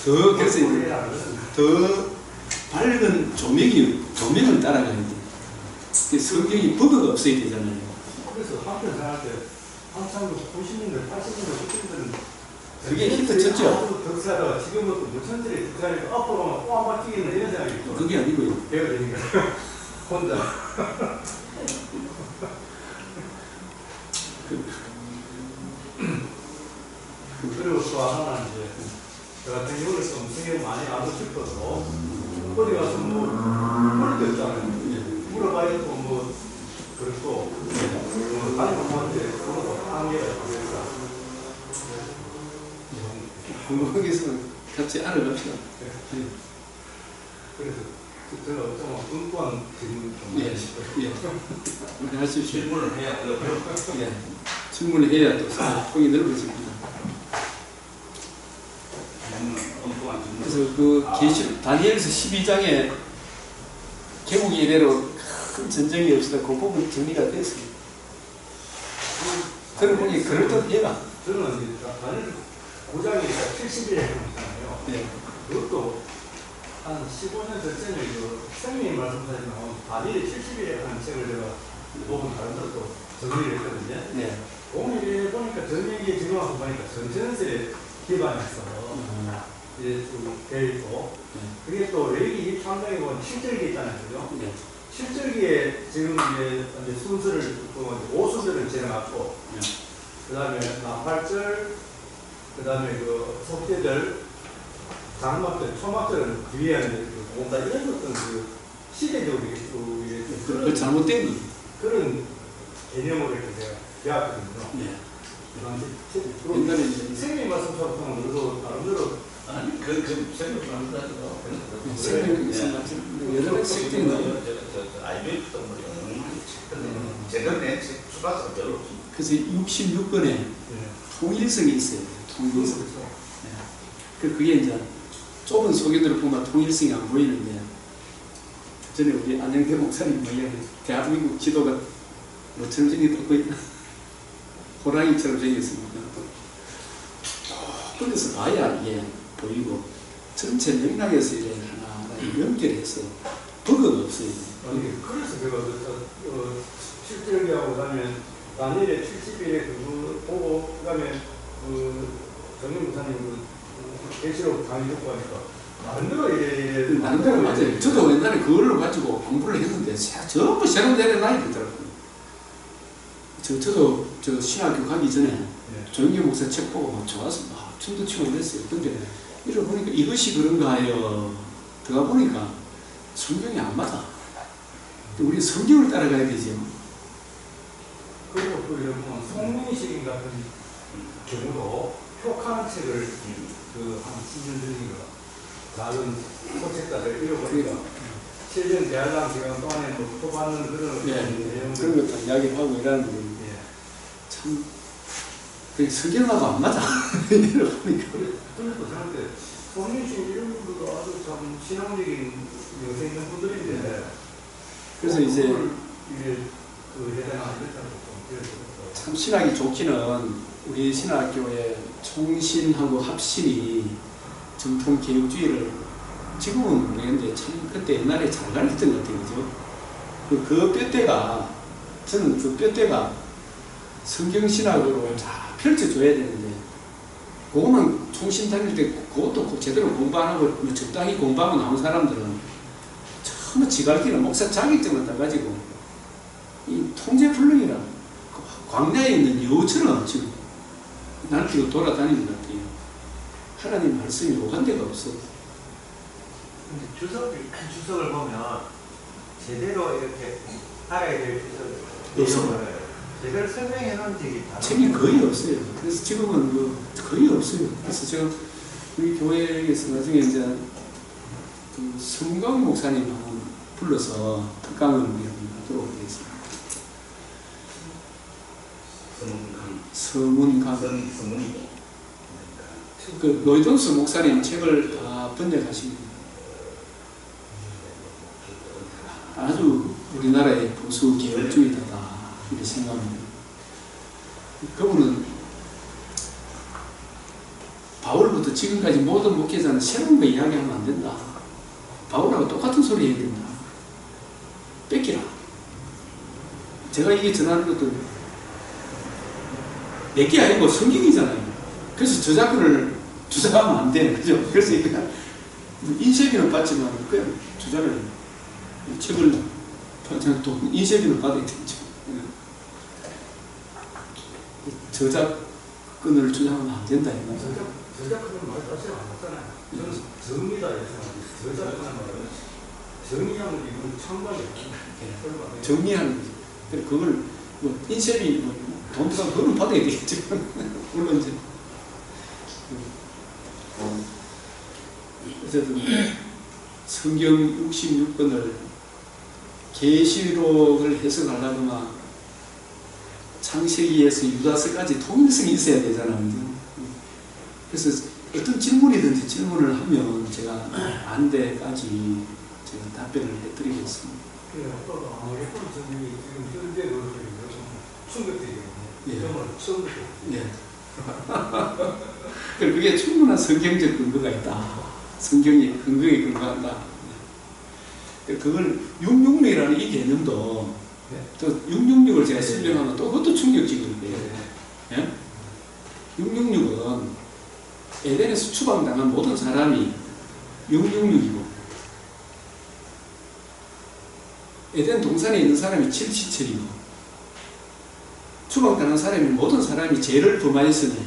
더 그래서 더 밝은 조명을 따라가야 돼. 성경이 버그가 없어야 되잖아요. 그래서 한편 생각할 때 한참 90년대, 80년대, 90년대는 그게 히트 쳤죠. 덕사다가 지금은 또 무천들이 덕사니까 앞으로 가면 또 안 바뀌겠네 이런 생각이 있죠. 그게 아니고요. 배가 되니까 혼자. 그리고 또 하나는 이제 저 같은 경우는 좀 성경 많이 알고 싶어서 어디 가서 뭐 물도 있잖아요. 물어봐야 또 뭐 그렇고 다니면한테 그것도 한계가 있으니까 한국에서 같이 알아갑시다. 그래서 제가 좀 엉뚱한 질문 좀 예, 예. 하십시오. 질문을 해야 예. 질문을 해야 또 통이 넓어집니다. 그래서 그 다니엘서 12장에 개국 이래로 큰 전쟁이 없으다 그 부분 정리가 됐습니다. 그런 분이 그럴듯해가. 저는 이제 다니엘 9장이 70일이잖아요. 네. 그것도 한 15년 전쯤에 그 생명이 말씀하신 나온 다니엘 70일에 하는 책을 제가 녹음 다른 데도 정리를 했거든요. 네. 공일에 보니까 전쟁이 지금 와서 보니까 전천세 기반해서 이제 좀 되어있고 그게 또 레위기 23장에 보면 7절기 있잖아요. 그죠? 네. 7절기에 지금 이제 순서를 보면 5수절을 지나갔고 그 다음에 나팔절 그 다음에 그 속죄절 장막절, 초막절은 뒤에 하는 뭔가 이런 어떤 그 시대적으로 그 잘못된 그런 개념으로 이렇게 제가 배웠거든요. 네. 옛날에 이제 생명의 말씀처럼 보면 그래도 나름대로 아니 그 생각 안 나죠. 생명이 있어가지고 여러 책들이 IMF 동물이 제가 낸 수가가 별로 없습니다. 그래서 66권에 통일성이 있어요. 통일성. 그게 이제 좁은 소견으로 보면 통일성이 안 보이는데 전에 우리 안영태 목사님 이야기 대한민국 지도가 뭐처럼 생겼다고 있나? 호랑이처럼 생겼습니다. 거기서 봐야 이게 보이고 전체 맥락에서 이래 하나하나 연결해서 버그가 없어요. 아니, 그래서 제가 실질기하고 그다음에 다니엘의 70일에 그거 보고 그다음에 정영 목사님 계시록 강의 듣고 하니까 나름대로 이래 나름대로 맞아요. 저도 옛날에 그걸로 가지고 공부를 했는데 전부 새로 내려놔야 되더라고요. 저도 신학교 가기 전에 조영기 목사 책 보고 좋아서 춤도 추고 그랬어요. 근데 이러 보니까 이것이 그런가 하여 들어가 보니까 성경이 안 맞아. 우리 성경을 따라가야 되죠. 그리고 또 이런 성민식 같은 경우도 효카는 책을 한 10년 전인가 작은 소책자를 읽어보니까 7년 대학랑 기간 동안에 뽑아는 그런 내용들 그런 것도 이야기하고 이러는 게 참 성경하고 안 맞아. 이러 보니까 그래서 저한테 성민식 이런 분들도 아주 참 신앙적인 요새 있는 분들인데 그래서 이제 참 신학이 좋기는 우리 신학교의 총신하고 합신이 정통 개혁주의를 지금은 모르겠는데 참 그때 옛날에 잘 가르쳤던 것 같아요. 그죠? 그 뼈대가 저는 그 뼈대가 성경신학으로 잘 펼쳐줘야 되는데 그거만 총신 다닐 때 그것도 제대로 공부 안 하고 적당히 공부하고 나온 사람들은 전부 지갈기는 목사 자격증을 따가지고 이 통제불능이라 광야에 있는 여우처럼 지금 날뛰고 돌아다니는 것 같아요. 하나님 말씀이 오간 데가 없어. 근데 주석을 보면 제대로 이렇게 알아야 될 없어요. 제대로 설명해 놓은 적이 책이 거의 없어요. 그래서 지금은 거의 없어요. 그래서 제가 우리 교회에서 나중에 이제 그 성광 목사님 한번 불러서 특강을 하도록 하겠습니다. 서문강. 그 노이존스 목사님 책을 다 번역하십니다. 아주 우리나라의 보수 개혁주의자다 이렇게 생각합니다. 그분은 바울부터 지금까지 모든 목회자는 새로운 거 이야기하면 안 된다. 바울하고 똑같은 소리 해야 된다. 뺏기라. 제가 이게 전하는 것도 내게 아니고 성경이잖아요. 그래서 저작권을 주장하면 안 돼요. 그죠? 그래서 그냥 인쇄비는 받지만 그냥 주장을 책을 인쇄비는 받아야 되죠. 저작권을 주장하면 안 된다. 저작권은 말 사실 안 맞잖아요. 저는 정의다 해서 저작권은 말은 정의하는 이건 참관이에요. 정리하는 거죠. 그래 그걸 뭐 인쇄비 뭐 돈 들어가면 그건 받아야 되겠지만 물론 이제 어쨌든 성경 66권을 계시록을 해석하려면 창세기에서 유다서까지 통일성이 있어야 되잖아요. 그래서 어떤 질문이든지 질문을 하면 제가 안 데까지 제가 답변을 해드리겠습니다. 아빠가 아무래도 저기 지금 현재 노릇이 충격적이거든요. 정말 처음 듣고. 그게 충분한 성경적 근거가 있다. 성경이 근거에 근거한다. 그걸 666이라는 이 개념도 또 666을 제가 설명하면 또 그것도 충격적인데 666은 에덴에서 추방당한 모든 사람이 666이고 에덴 동산에 있는 사람이 777이고 추방당한 사람이 모든 사람이 죄를 범하였으니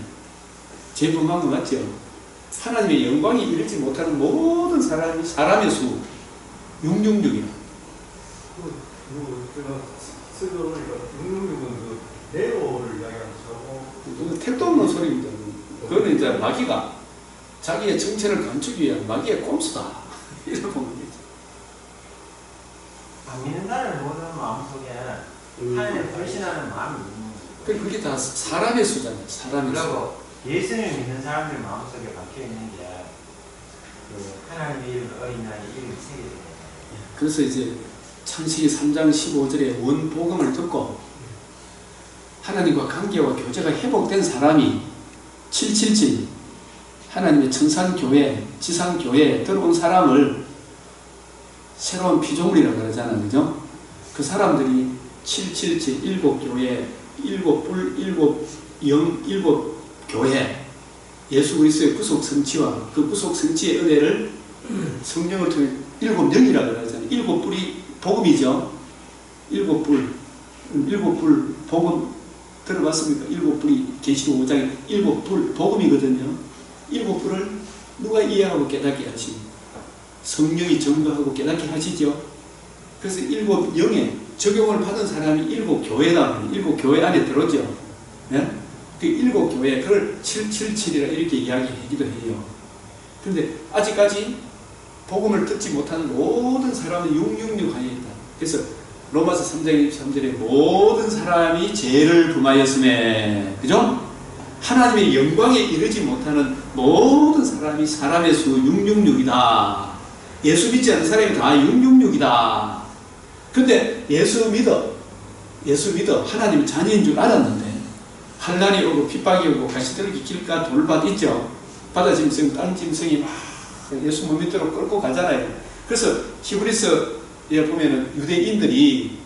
죄 범한 거 맞죠? 하나님의 영광이 이르지 못하는 모든 사람이 사람의 수 666이야. 제가 쓰려보니까 666은 그 네로를 이야기하는 거고 택도 없는 소리입니다. 그거는 이제 마귀가 자기의 정체를 감추기 위한 마귀의 꼼수다. 이렇게 보면 되죠. 안 믿는 자는 모든 마음속에 하나님을 불신하는 마음이 있는 거죠. 그게 다 사람의 수잖아요. 사람의 수. 그리고 예수님을 믿는 사람들 마음속에 박혀있는 게 그 하나님의 이름 어린 양의 이름이 새겨져요. 그래서 이제 창세기 3장 15절에 원복음을 듣고 하나님과 관계와 교제가 회복된 사람이 777 하나님의 청산교회, 지상교회에 들어온 사람을 새로운 피조물이라고 그러잖아요. 그죠? 그 사람들이 777 일곱 교회, 일곱 뿔, 일곱 영, 일곱 교회 예수 그리스도의 구속 성취와 그 구속 성취의 은혜를 성령을 통해 일곱 영이라고 그러잖아요. 일곱 뿔이 복음이죠. 일곱 뿔 복음 들어봤습니까? 일곱 뿔이 계시록 5장에 일곱 뿔 복음이거든요. 일곱 뿔을 누가 이해하고 깨닫게 하시니 성령이 증거하고 깨닫게 하시죠. 그래서 일곱 영에 적용을 받은 사람이 일곱 교회다. 일곱 교회 안에 들어오죠. 네? 그 일곱 교회 그걸 777이라 이렇게 이야기하기도 해요. 그런데 아직까지 복음을 듣지 못하는 모든 사람은 666 안에 있다. 그래서 로마서 3장 23절에 모든 사람이 죄를 범하였음에 그죠? 하나님의 영광에 이르지 못하는 모든 사람이 사람의 수 666이다. 예수 믿지 않는 사람이 다 666이다. 근데 예수 믿어 하나님의 자녀인 줄 알았는데 환난이 오고 핍박이 오고 가시들기 길가 돌밭 있죠. 바다 짐승, 땅 짐승이 막 예수 못 믿도록 끌고 가잖아요. 그래서 히브리서에 보면은 유대인들이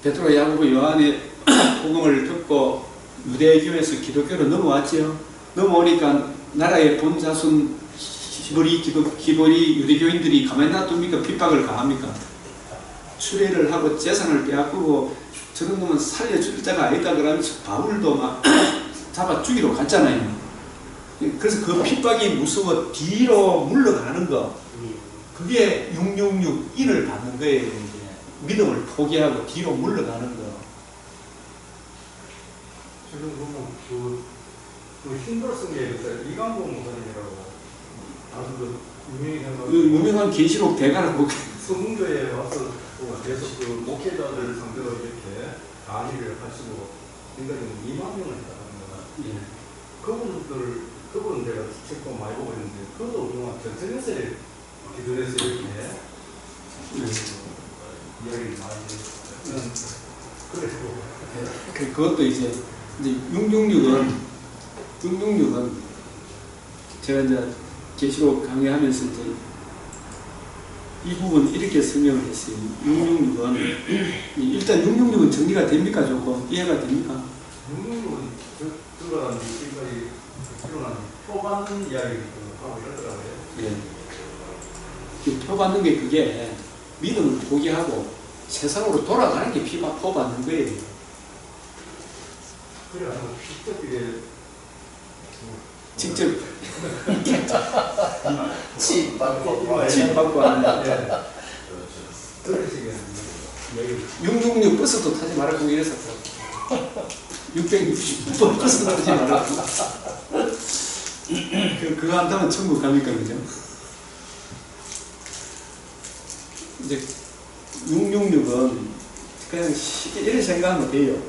베드로, 야고보, 요한의 복음을 듣고 유대교에서 기독교로 넘어왔죠. 넘어오니까 나라의 본자손 기벌이 유대교인들이 가만히 놔둡니까? 핍박을 가합니까? 추례를 하고 재산을 빼앗고 저런 놈은 살려줄 자가 아니다 그러면서 바울도 막 잡아 죽이러 갔잖아요. 그래서 그 핍박이 무서워 뒤로 물러가는 거 그게 666 인을 받는 거예요. 이제. 믿음을 포기하고 뒤로 물러가는 거. 지금 보면 그 힘들었던 게 있어요. 이강복 목사님이라고 아주 유명한 계시록 대가라고 성교에 와서 계속 그 목회자들을 상대로 이렇게 강의를 하시고 굉장히 2만 명을 했다는 거다. 그분 내가 책도 많이 보고 있는데 그것도 그동안 전체에서 기도해서 이렇게 이야기를 많이 했어요. 그래서 그것도 이제 666은 666은 제가 이제 계시록 강의하면서 이제 이 부분 이렇게 설명을 했어요. 666은 일단 666은 정리가 됩니까? 조금 이해가 됩니까? 666은 들어가는 지금까지 들어가는 표반 이야기를 하고 있더라고요. 예. 그 표받는 게 그게 믿음을 포기하고 세상으로 돌아가는 게 표받는 거예요. 그래가지고 직접 이게 직접 치받고 지받고 하는 예. 그런 식의 얘기를 666 버스도 타지 말라고 이랬었어. 666번 버스도 타지 말라고. 그거 한다면 천국 갑니까, 그죠? 이제 666은 그냥 쉽게 이렇게 생각하면 돼요.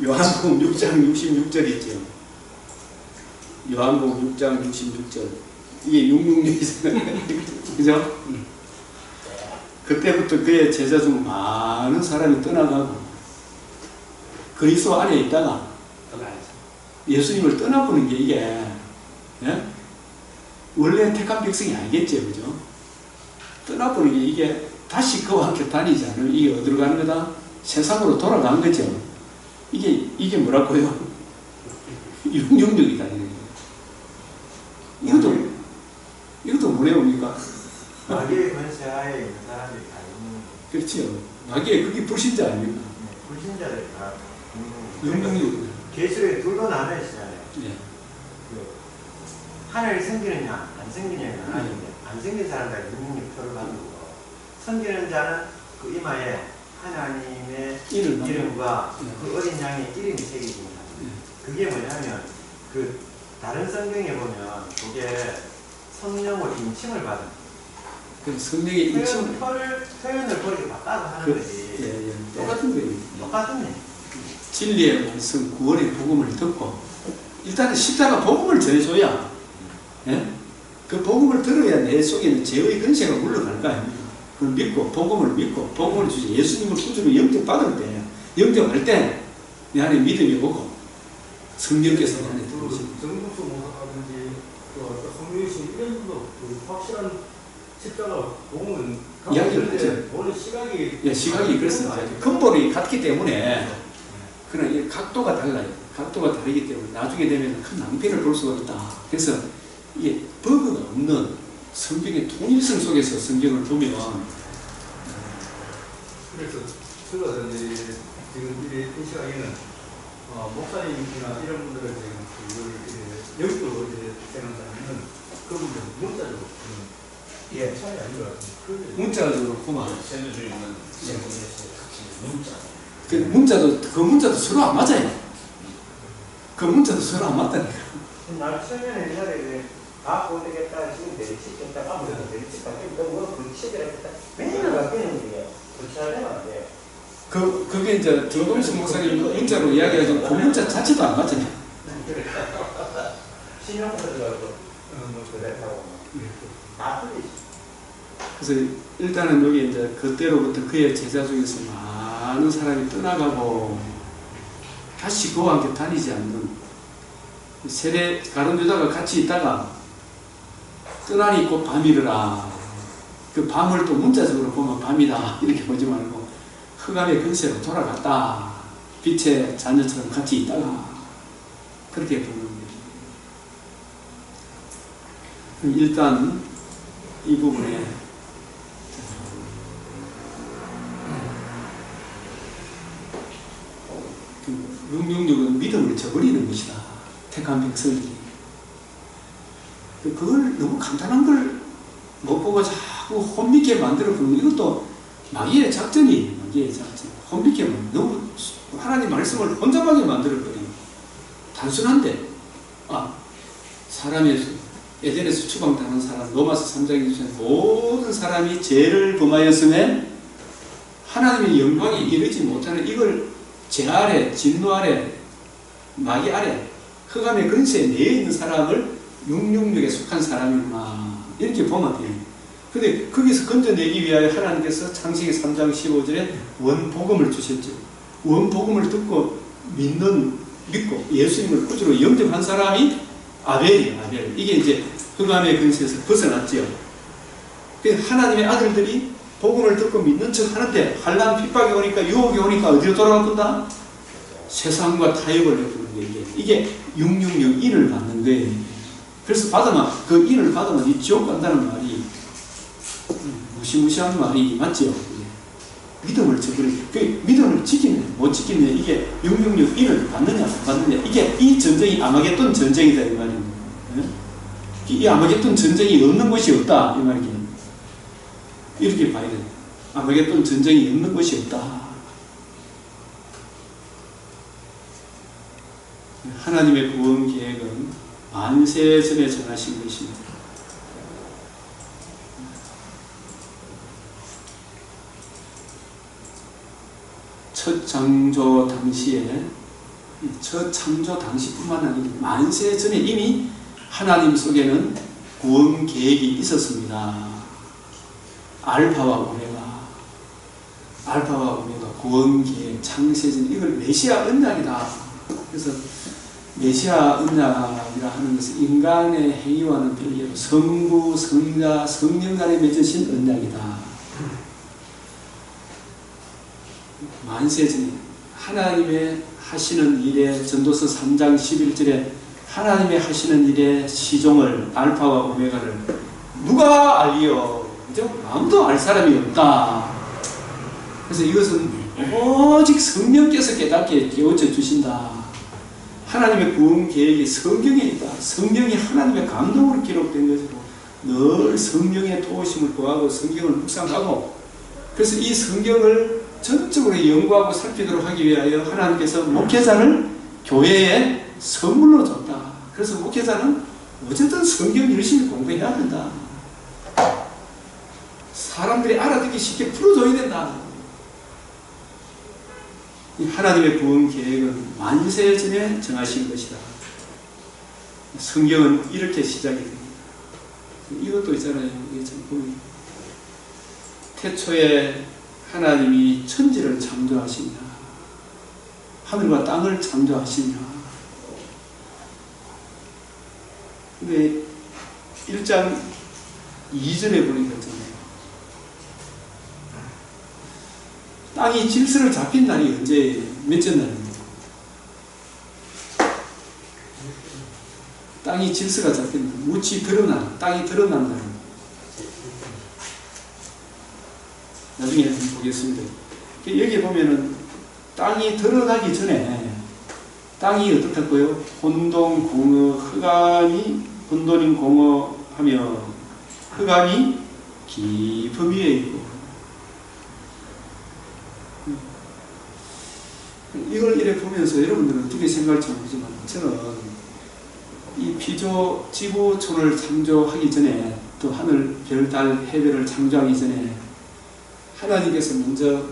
요한복음 6장 66절 있죠. 요한복음 6장 66절. 이게 666이잖아요. 그죠? 그때부터 그의 제자 중 많은 사람이 떠나가고 그리스도 안에 있다가 예수님을 떠나보는 게 이게 예? 원래 택한 백성이 아니겠죠. 그죠? 떠나보는 게 이게 다시 그와 함께 다니지 않으면 이게 어디로 가는 거다? 세상으로 돌아간 거죠. 이게 뭐라고요? 666이다. 이것도 뭐래 옵니까? 마귀의 권세하에 있는 사람들이 다 있는 그렇죠. 마귀의 그게 불신자 아닙니까? 불신자들이 다 666. 계시록에 둘로 나눠 있잖아요. 네. 그 하나를 섬기느냐 안 섬기느냐가 아닌데 안 섬긴 사람들이 666표를 받는 거고 섬기는 자는 그 이마에 하나님의 이름과 그 어린 양의 이름이 새겨집니다. 그게 뭐냐면 그 다른 성경에 보면 그게 성령으로 인칭을 받은 그 성령의 인칭 표현을 그렇게 바꿔서 하는 거지. 예. 똑같은 거예요. 똑같네. 진리의 말씀, 구원의 복음을 듣고 일단은 십자가 복음을 전해줘야 예? 그 복음을 들어야 내 속에는 죄의 근세가 물러갈 거 아닙니까? 그걸 믿고 복음을 믿고 복음을 주시 예수님을 구주로 영접받을 때 영접할 때 내 안에 믿음이 오고 성령께서 내 안에 들어오시고 정국수 모사라든지 성유신 이런 분도 확실한 십자가 복음은 이야기를 오늘 시각이 예, 시각이 그렇습니다. 근본이 같기 때문에 그러나 이 각도가 달라요. 각도가 다르기 때문에 나중에 되면 큰 낭패를 볼 수가 있다. 그래서 이게 버그가 없는 성경의 통일성 속에서 성경을 보면 그래서 제가 이제 지금 이 시각에는 목사님이나 이런 분들은 지금 이걸 영적으로 이제 생각하는 그분들 문자적으로 예. 차이 아닌 것 같은데 문자적으로 보면 세뇌주의는 문자. 그 문자도 서로 안 맞아요. 그 문자도 서로 안 맞다니까. 나 처음에는 옛날에 다 보내겠다 지금 내리치겠다 아무래도 내리치겠다 뭐 불치겠다 맨날 바뀌는 게 불치하려면 안 돼. 그게 이제 정동수 목사님 문자로 이야기하지만 그 문자 자체도 안 맞잖아요. 신용카드 가지고 뭐 그랬다고 다 틀리지. 그래서 일단은 여기 이제 그때로부터 그의 제자 중에서 많은 사람이 떠나가고 다시 그와 함께 다니지 않는 세례 가룟 유다가 같이 있다가 떠나니 곧 밤이더라. 그 밤을 또 문자적으로 보면 밤이다 이렇게 보지 말고 흑암의 근세로 돌아갔다. 빛의 자녀처럼 같이 있다가 그렇게 보는 거예요. 일단 이 부분에 666은 믿음을 저버리는 것이다. 택한 백성이. 그걸 너무 간단한 걸 못 보고 자꾸 혼미케 만들어 보는 이것도 마귀의 작전이에요. 마귀의 작전. 혼미케 너무 하나님 말씀을 혼잡하게 만들어 버리는. 단순한데 사람의 에덴에서 추방당한 사람 로마서 3장에 주신 모든 사람이 죄를 범하였음에 하나님의 영광에 이르지 못하는 이걸 죄 아래, 진노 아래, 마귀 아래, 흑암의 근세에 내에 있는 사람을 666에 속한 사람이구나. 이렇게 보면 돼요. 근데 거기서 건져내기 위하여 하나님께서 창세기 3장 15절에 원복음을 주셨죠. 원복음을 듣고 믿는 믿고 예수님을 구주로 영접한 사람이 아벨이에요. 아벨. 이게 이제 흑암의 근세에서 벗어났죠. 하나님의 아들들이 복음을 듣고 믿는 척 하는데 환난 핍박이 오니까 유혹이 오니까 어디로 돌아갈 건다? 세상과 타협을 해주는 게 이게 666 인을 받는 거예요. 그래서 받으면 그 인을 받으면 이 지옥 간다는 말이 무시무시한 말이 맞죠. 믿음을 저버리고 그 믿음을 지키네 못 지키네 이게 666 인을 받느냐 못 받느냐 이게 이 전쟁이 아마겟돈 전쟁이다 이 말입니다. 이 아마겟돈 전쟁이 없는 곳이 없다 이 말이에요. 이렇게 봐야 돼요. 아마겟돈 전쟁이 없는 곳이 없다. 하나님의 구원 계획은 만세 전에 정하신 것입니다. 첫 창조 당시에 첫 창조 당시뿐만 아니라 만세 전에 이미 하나님 속에는 구원 계획이 있었습니다. 알파와 오메가 구원 계획 창세전 이걸 메시아 언약이다. 그래서 메시아 언약이라 하는 것은 인간의 행위와는 별개로 성부, 성자, 성령 간에 맺으신 언약이다. 만세전에 하나님의 하시는 일에 전도서 3장 11절에 하나님의 하시는 일의 시종을 알파와 오메가를 누가 알리요? 아무도 알 사람이 없다. 그래서 이것은 오직 성령께서 깨닫게 깨우쳐 주신다. 하나님의 구원 계획이 성경에 있다. 성경이 하나님의 감동으로 기록된 것이고 늘 성령의 도우심을 구하고 성경을 묵상하고 그래서 이 성경을 전적으로 연구하고 살피도록 하기 위하여 하나님께서 목회자를 교회에 선물로 줬다. 그래서 목회자는 어쨌든 성경 열심히 공부해야 된다. 사람들이 알아듣기 쉽게 풀어줘야 된다. 이 하나님의 구원 계획은 만세 전에 정하신 것이다. 성경은 이렇게 시작이 됩니다. 이것도 있잖아요. 이게 참 보면 태초에 하나님이 천지를 창조하시냐 하늘과 땅을 창조하시냐. 근데 1장 2절에 보니까 있잖아요. 땅이 질서를 잡힌 날이 언제 몇째 날입니까? 땅이 질서가 잡힌 날, 묻이 드러난, 땅이 드러난 날. 나중에 한번 보겠습니다. 여기 보면은 땅이 드러나기 전에 땅이 어떻다고요? 혼돈, 공허, 흑암이 혼돈인 공허하며 흑암이 깊음 위에 있고 이걸 이렇게 보면서 여러분들은 어떻게 생각할지 모르지만 저는 이 피조 지구촌을 창조하기 전에 또 하늘, 별, 달, 해별을 창조하기 전에 하나님께서 먼저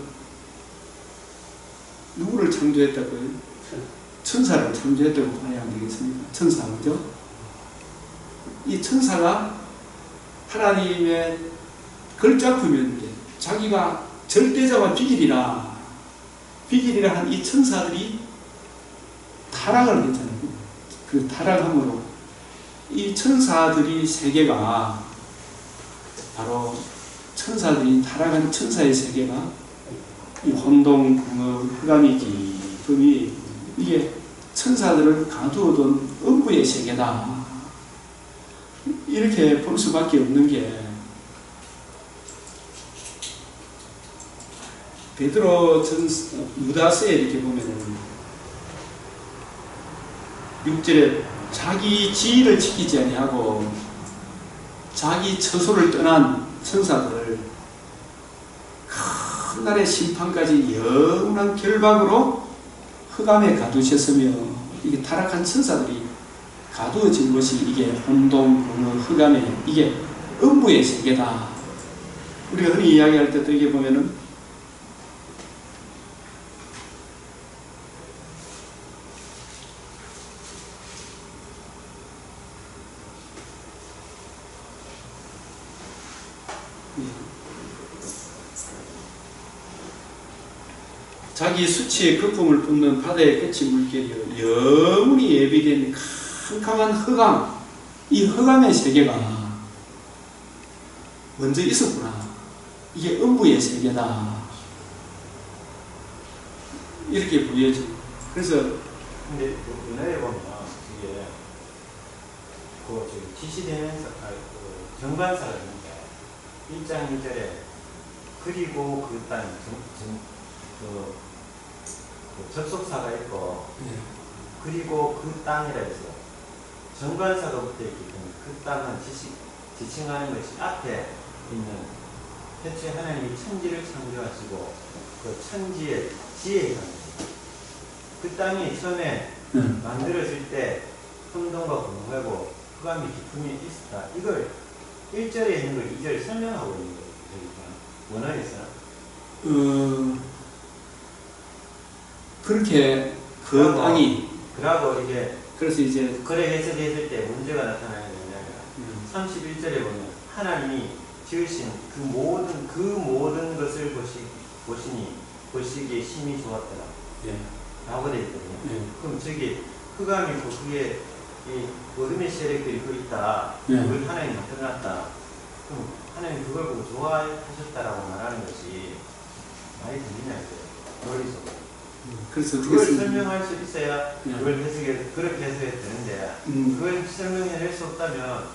누구를 창조했다고요? 천사를 창조했다고 봐야 되겠습니까? 천사, 그죠? 이 천사가 하나님의 걸작품이었는데 자기가 절대자와 비길이라 한 이 천사들이 타락을 했잖아요. 그 타락함으로 이 천사들이 세계가 바로 천사들이 타락한 천사의 세계가 이 혼동, 공허, 흑암이 깊음이 이게 천사들을 가두어둔 음부의 세계다. 이렇게 볼 수밖에 없는 게 베드로 유다서에 이렇게 보면은 6절에 자기 지위를 지키지 아니하고 자기 처소를 떠난 천사들을 큰 날의 심판까지 영원한 결박으로 흑암에 가두셨으며 이게 타락한 천사들이 가두어진 것이 이게 혼동, 공허, 흑암의 이게 음부의 세계다. 우리가 흔히 이야기할 때도 이게 보면은 자기 수치의 거품을 뿜는 바다의 끝이 물결이여 영원히 예비된 캄캄한 흑암, 이 흑암의 세계가 먼저 있었구나. 이게 음부의 세계다. 이렇게 보여져. 그래서 근데 은하에 보면 이게 그 지시되면서 정관사가 있는데 1장 2절에 그리고 그 땅 접속사가 있고 그리고 그 땅이라 해서 정관사가 붙어있기 때문에 그 땅은 지칭하는 것이 앞에 있는 태초에 하나님이 천지를 창조하시고 그 천지의 지혜가 그 땅이 처음에 만들어질 때 혼돈과 공허하고 흑암이 깊음이 있었다. 이걸 1절에 있는 걸 2절에 설명하고 있는 거예요. 원어에서. 그렇게 그 땅이 그러고 이게 그래서 이제 그래 해석했을 때 문제가 나타나는 게 뭐냐면 31절에 보면 하나님이 지으신 그 모든 것을 보시기에 심히 좋았더라. 라고 되어 있거든요. 그럼 저기 흑암이 있고 그게 이 어둠의 세력들이 그 있다. 그걸 하나님이 나타났다. 그럼 하나님 그걸 보고 좋아하셨다라고 말하는 것이 말이 되느냐 이거예요. 머릿속에. 그래서 그걸 설명할 수 있어야 그걸 그렇게 해석해야 되는데 그걸 설명해낼 수 없다면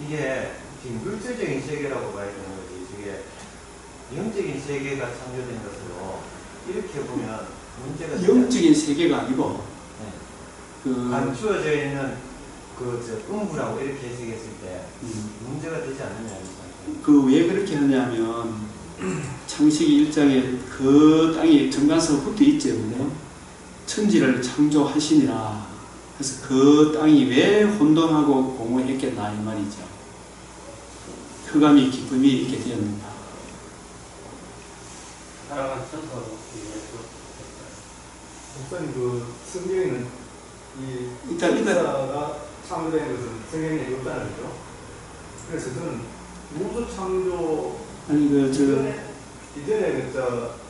이게 지금 물질적인 세계라고 봐야 되는 거지. 저게 영적인 세계가 창조된 것으로 이렇게 보면 문제가 영적인 세계가 아니고 감추어져 있는 음부라고 이렇게 해석했을 때 문제가 되지 않느냐. 왜 그렇게 하냐면 창세기 1장에 그 땅이 정관사가 붙어 있죠. 천지를 창조하시니라. 그래서 그 땅이 왜 혼돈하고 공허했겠나 이 말이죠. 흑암이 기쁨이 있게 되었는가. 살아간 천사로 목사님 그 성경에는 이 천사가 창조된 것은 성경에 없다는 거죠. 그래서 저는 우주 창조 이전에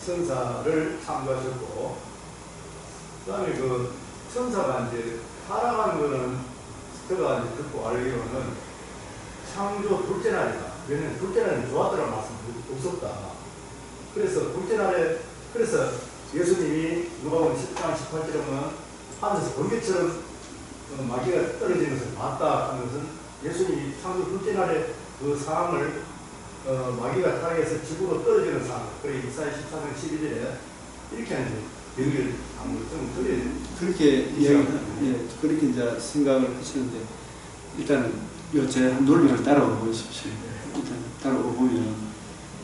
천사를 창조하셨고 그다음에 그 천사가 이제 타락한 거는 제가 이제 듣고 알기로는 창조 둘째 날이다. 왜냐면 둘째 날은 좋았더라 말씀 없었다. 그래서 둘째 날에 그래서 예수님이 누가복음 10장 18절에 보면 하늘에서 번개처럼 마귀가 떨어지는 것을 봤다 하는 것은 예수님이 창조 둘째 날에 그 상황을 마귀가 타락해서 지구로 떨어지는 상황, 그리고 이사야 14장 12절에 이렇게 하는 연결 좀 그렇게 그렇게 이제 생각을 하시는데 일단은 제 논리를 따라와 보십시오. 일단 따라와 보면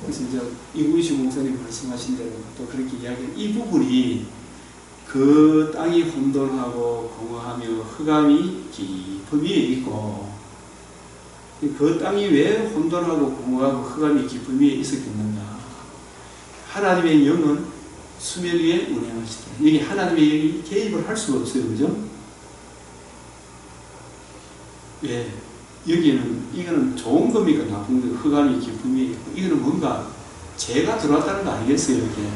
그래서 이제 이구이시 목사님 말씀하신 대로 또 그렇게 이야기 이 부분이 그 땅이 혼돈하고 공허하며 흑암이 깊음 위에 있고 그 땅이 왜 혼돈하고 공허하고 흑암이 깊음 위에 있었겠는가? 하나님의 영은 수면 위에 운행하시다. 여기 하나님의 영이 개입을 할 수가 없어요. 그죠? 왜? 여기는 이거는 좋은 겁니까? 나쁜 겁니까? 흑암이 깊음 위에 있고 이거는 뭔가 죄가 들어왔다는 거 아니겠어요? 이게?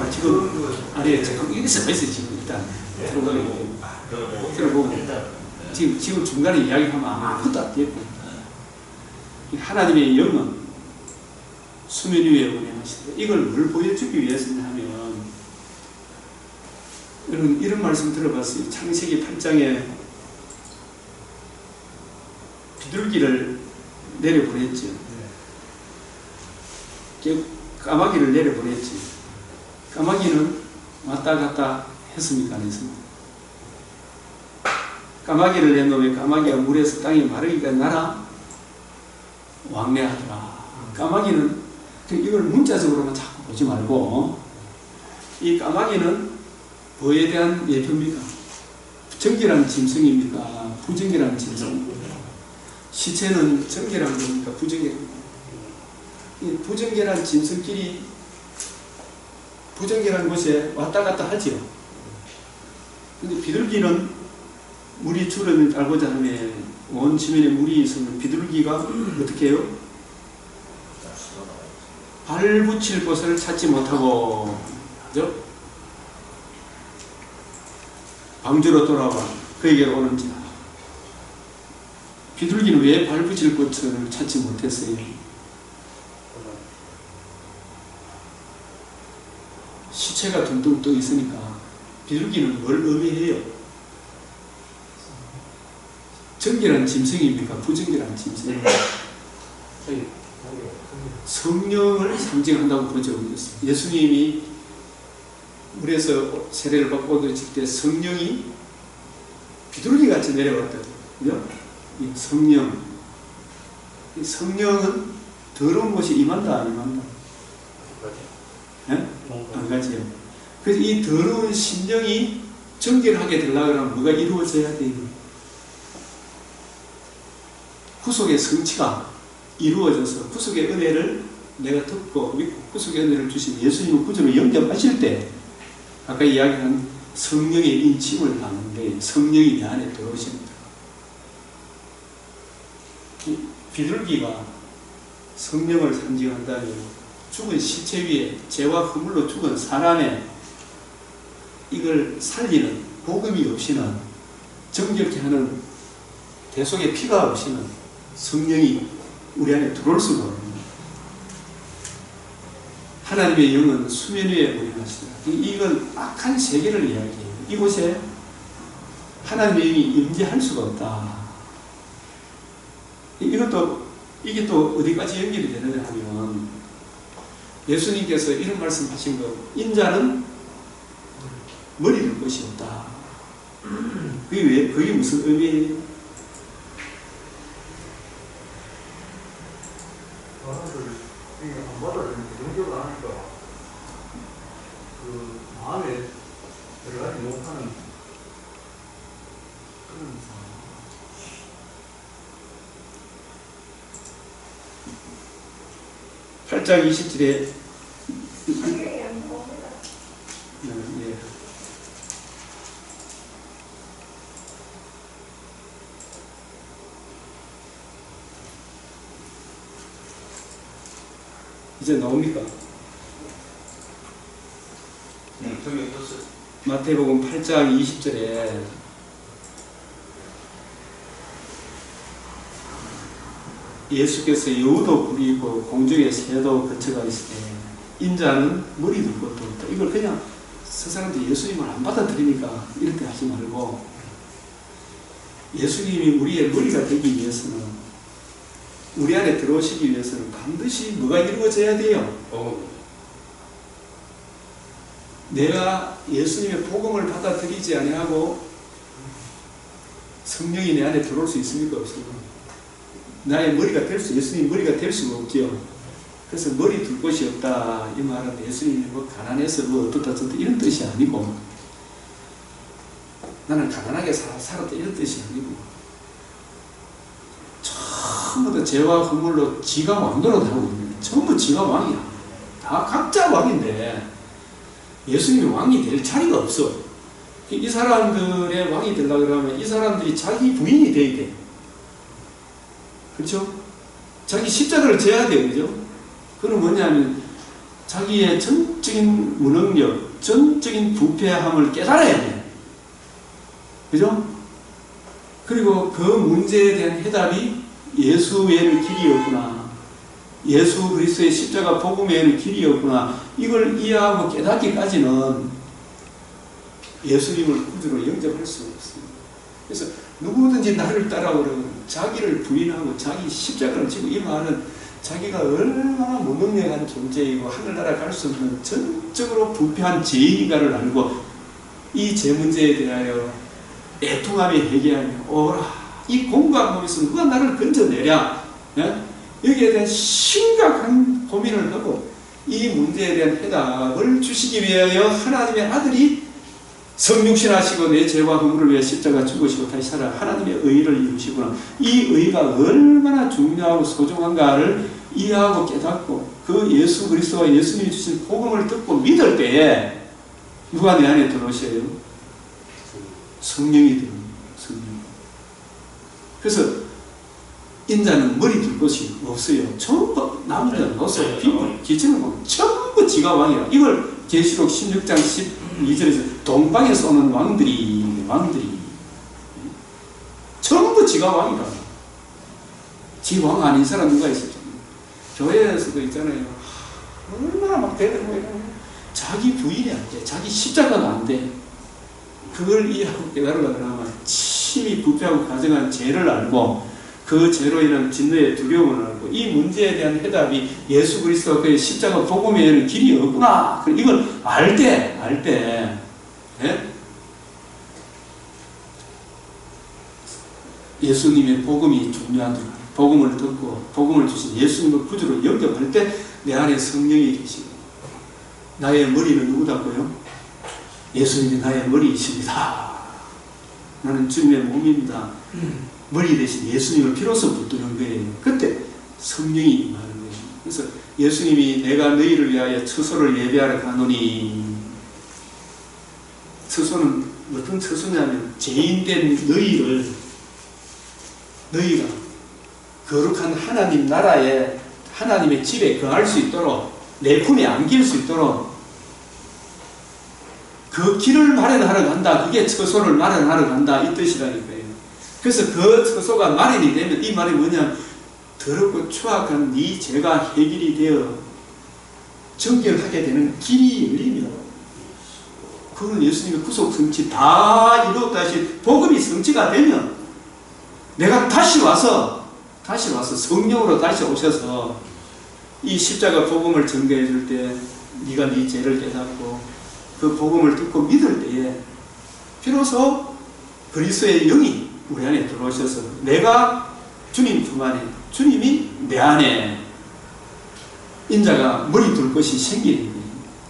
지금 아니 지금 여기서 있어요. 지금 일단 들어보고 지금 중간에 이야기하면 아무것도 안 되고 하나님의 영은 수면 위에 운행하시다. 이걸 뭘 보여주기 위해서냐 하면 이런 말씀 들어봤어요. 창세기 8장에 비둘기를 내려보냈죠. 까마귀를 내려보냈지. 까마귀는 왔다 갔다 했습니까? 안 했습니까? 까마귀를 내놓으면 까마귀가 물에서 땅에 마르기가 나라 왕래하더라. 까마귀는 이걸 문자적으로만 자꾸 보지 말고 이 까마귀는 뭐에 대한 예표입니까? 정결한 짐승입니까? 부정결한 짐승. 시체는 정결한 겁니까? 부정결한 겁니까? 이 부정결한 짐승끼리 부정결한 곳에 왔다 갔다 하지요. 근데 비둘기는 물이 줄어든 알고자 하면 온 지면에 물이 있으면 비둘기가 어떻게 해요? 발 붙일 곳을 찾지 못하고, 그죠? 방주로 돌아와 그에게로 오는지라. 비둘기는 왜 발 붙일 곳을 찾지 못했어요? 시체가 둥둥 떠 있으니까. 비둘기는 뭘 의미해요? 정결한 짐승입니까? 부정결한 짐승? 성령을 상징한다고 보죠. 예수님이 물에서 세례를 받고 얻으실 때 성령이 비둘기 같이 내려왔거든요. 이 성령. 이 성령은 더러운 것이 임한다, 안 임한다? 안 가지요. 그래서 이 더러운 심령이 정결하게 되려고 하면 뭐가 이루어져야 돼요? 구속의 성취가 이루어져서 구속의 은혜를 내가 듣고 구속의 은혜를 주신 예수님을 구주로 영접하실 때 아까 이야기한 성령의 인침을 받는데 성령이 내 안에 들어오십니다. 비둘기가 성령을 상징한다면 죽은 시체 위에 죄와 허물로 죽은 사람의 이걸 살리는 복음이 없이는 정결케 하는 대속의 피가 없이는 성령이 우리 안에 들어올 수가 없습니다. 하나님의 영은 수면 위에 운행하시더라. 이건 악한 세계를 이야기해요. 이곳에 하나님의 영이 임재할 수가 없다. 이게 또 어디까지 연결이 되느냐 하면 예수님께서 이런 말씀하신 거, 인자는 머리 들 것이 없다. 그게 무슨 의미예요? 안 받아들이니까 영접을 하니까 그 마음에 들어가지 못하는 그런 상황. 8장 20절에 이제 나옵니까? 저기 어떠세요? 마태복음 8장 20절에 예수께서 여우도 부리고 공중에 새도 거쳐가 있을 때 인자는 머리 들 것도 없다. 이걸 그냥 세상한테 예수님을 안 받아들이니까 이렇게 하지 말고 예수님이 우리의 머리가 되기 위해서는 우리 안에 들어오시기 위해서는 반드시 뭐가 이루어져야 돼요? 내가 예수님의 복음을 받아들이지 아니하고 성령이 내 안에 들어올 수 있습니까? 없습니까? 나의 머리가 될 수, 예수님 머리가 될 수가 없죠. 그래서 머리 둘 곳이 없다. 이 말은 예수님이 뭐 가난해서 뭐 어떻다 저렇다 이런 뜻이 아니고 나는 가난하게 살았다 이런 뜻이 아니고 전부 다 죄와 허물로 지가 왕노릇 하고 있는 전부 지가 왕이야. 다 각자 왕인데 예수님이 왕이 될 자리가 없어. 이 사람들의 왕이 되려고 그러면 이 사람들이 자기 부인이 돼야 돼. 그렇죠? 자기 십자가를 져야 돼요. 그죠? 그건 뭐냐면 자기의 전적인 무능력, 전적인 부패함을 깨달아야 돼. 그죠? 그리고 그 문제에 대한 해답이 예수 외에는 길이 없구나. 예수 그리스도의 십자가 복음 외에는 길이 없구나. 이걸 이해하고 깨닫기까지는 예수님을 구주로 영접할 수 없습니다. 그래서 누구든지 나를 따라오려면 자기를 부인하고 자기 십자가를 지고 이 말은 자기가 얼마나 무능력한 존재이고 하늘나라 갈 수 없는 전적으로 부패한 죄인인가를 알고 이 죄 문제에 대하여 애통하며 회개하며 오라 이 공부하면서 누가 나를 건져내랴. 예? 여기에 대한 심각한 고민을 하고 이 문제에 대한 해답을 주시기 위하여 하나님의 아들이 성육신하시고 내 죄와 허물을 위해 십자가 죽으시고 다시 살아 하나님의 의를 이루시구나. 이 의가 얼마나 중요하고 소중한가를 이해하고 깨닫고 그 예수 그리스도와 예수님이 주신 복음을 듣고 믿을 때에 누가 내 안에 들어오셔요? 성령이 들어옵니다. 성령. 그래서 인자는 머리 둘 곳이 없어요. 전부 남자는 없어요. 피부, 기체는 보면 전부 지가 왕이라. 이걸 계시록 16장 12절에서 동방에서 오는 왕들이 전부 지가 왕이라. 지 왕 아닌 사람 누가 있었죠? 교회에서도 있잖아요. 얼마나 막 대들고 자기 부인이 안 돼. 자기 십자가가 안 돼. 그걸 이해하고 깨달으려고 하면 심히 부패하고 가정한 죄를 알고 그 죄로 인한 진노의 두려움을 알고 이 문제에 대한 해답이 예수 그리스도가 그의 십자가 복음에는 길이 없구나. 이걸 알 때, 예? 예수님의 복음이 중요하더라. 복음을 듣고 복음을 주신 예수님을 구주로 영접할 때 내 안에 성령이 계시고 나의 머리는 누구다고요? 예수님이 나의 머리이십니다. 나는 주님의 몸입니다. 머리 대신 예수님을 비로소 붙드는 거예요. 그때 성령이 임하는 거예요. 그래서 예수님이 내가 너희를 위하여 처소를 예배하러 가노니, 처소는 어떤 처소냐면 죄인된 너희가 거룩한 하나님 나라에 하나님의 집에 거할 수 있도록 내 품에 안길 수 있도록 그 길을 마련하러 간다. 그게 처소를 마련하러 간다. 이 뜻이라니까요. 그래서 그 처소가 마련이 되면 이 말이 뭐냐, 더럽고 추악한 네 죄가 해결이 되어 정결하게 되는 길이 열리면 그건 예수님의 구속 성취 다 이루었다 하시 복음이 성취가 되면 내가 다시 와서 성령으로 다시 오셔서 이 십자가 복음을 전개해 줄 때 네가 네 죄를 깨닫고 그 복음을 듣고 믿을 때에 비로소 그리스도의 영이 우리 안에 들어오셔서 내가 주님 품 안에, 주님이 내 안에, 인자가 머리 둘 것이 생기는 거예요.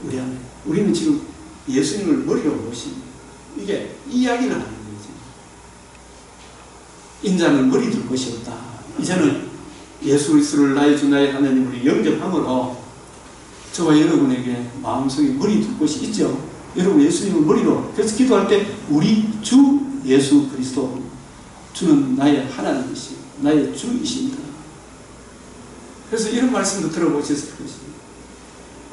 우리 안에. 우리는 지금 예수님을 머리로 모신 이게 이야기를 하는 거지. 인자는 머리 둘 것이 없다. 이제는 예수 그리스도를 나의 주 나의 하나님으로 영접함으로 저와 여러분에게 마음속에 머리 둘 것이 있죠. 여러분 예수님을 머리로, 그래서 기도할 때 우리 주 예수 그리스도, 주는 나의 하나님이시, 나의 주이십니다. 그래서 이런 말씀도 들어보셨을 것입니다.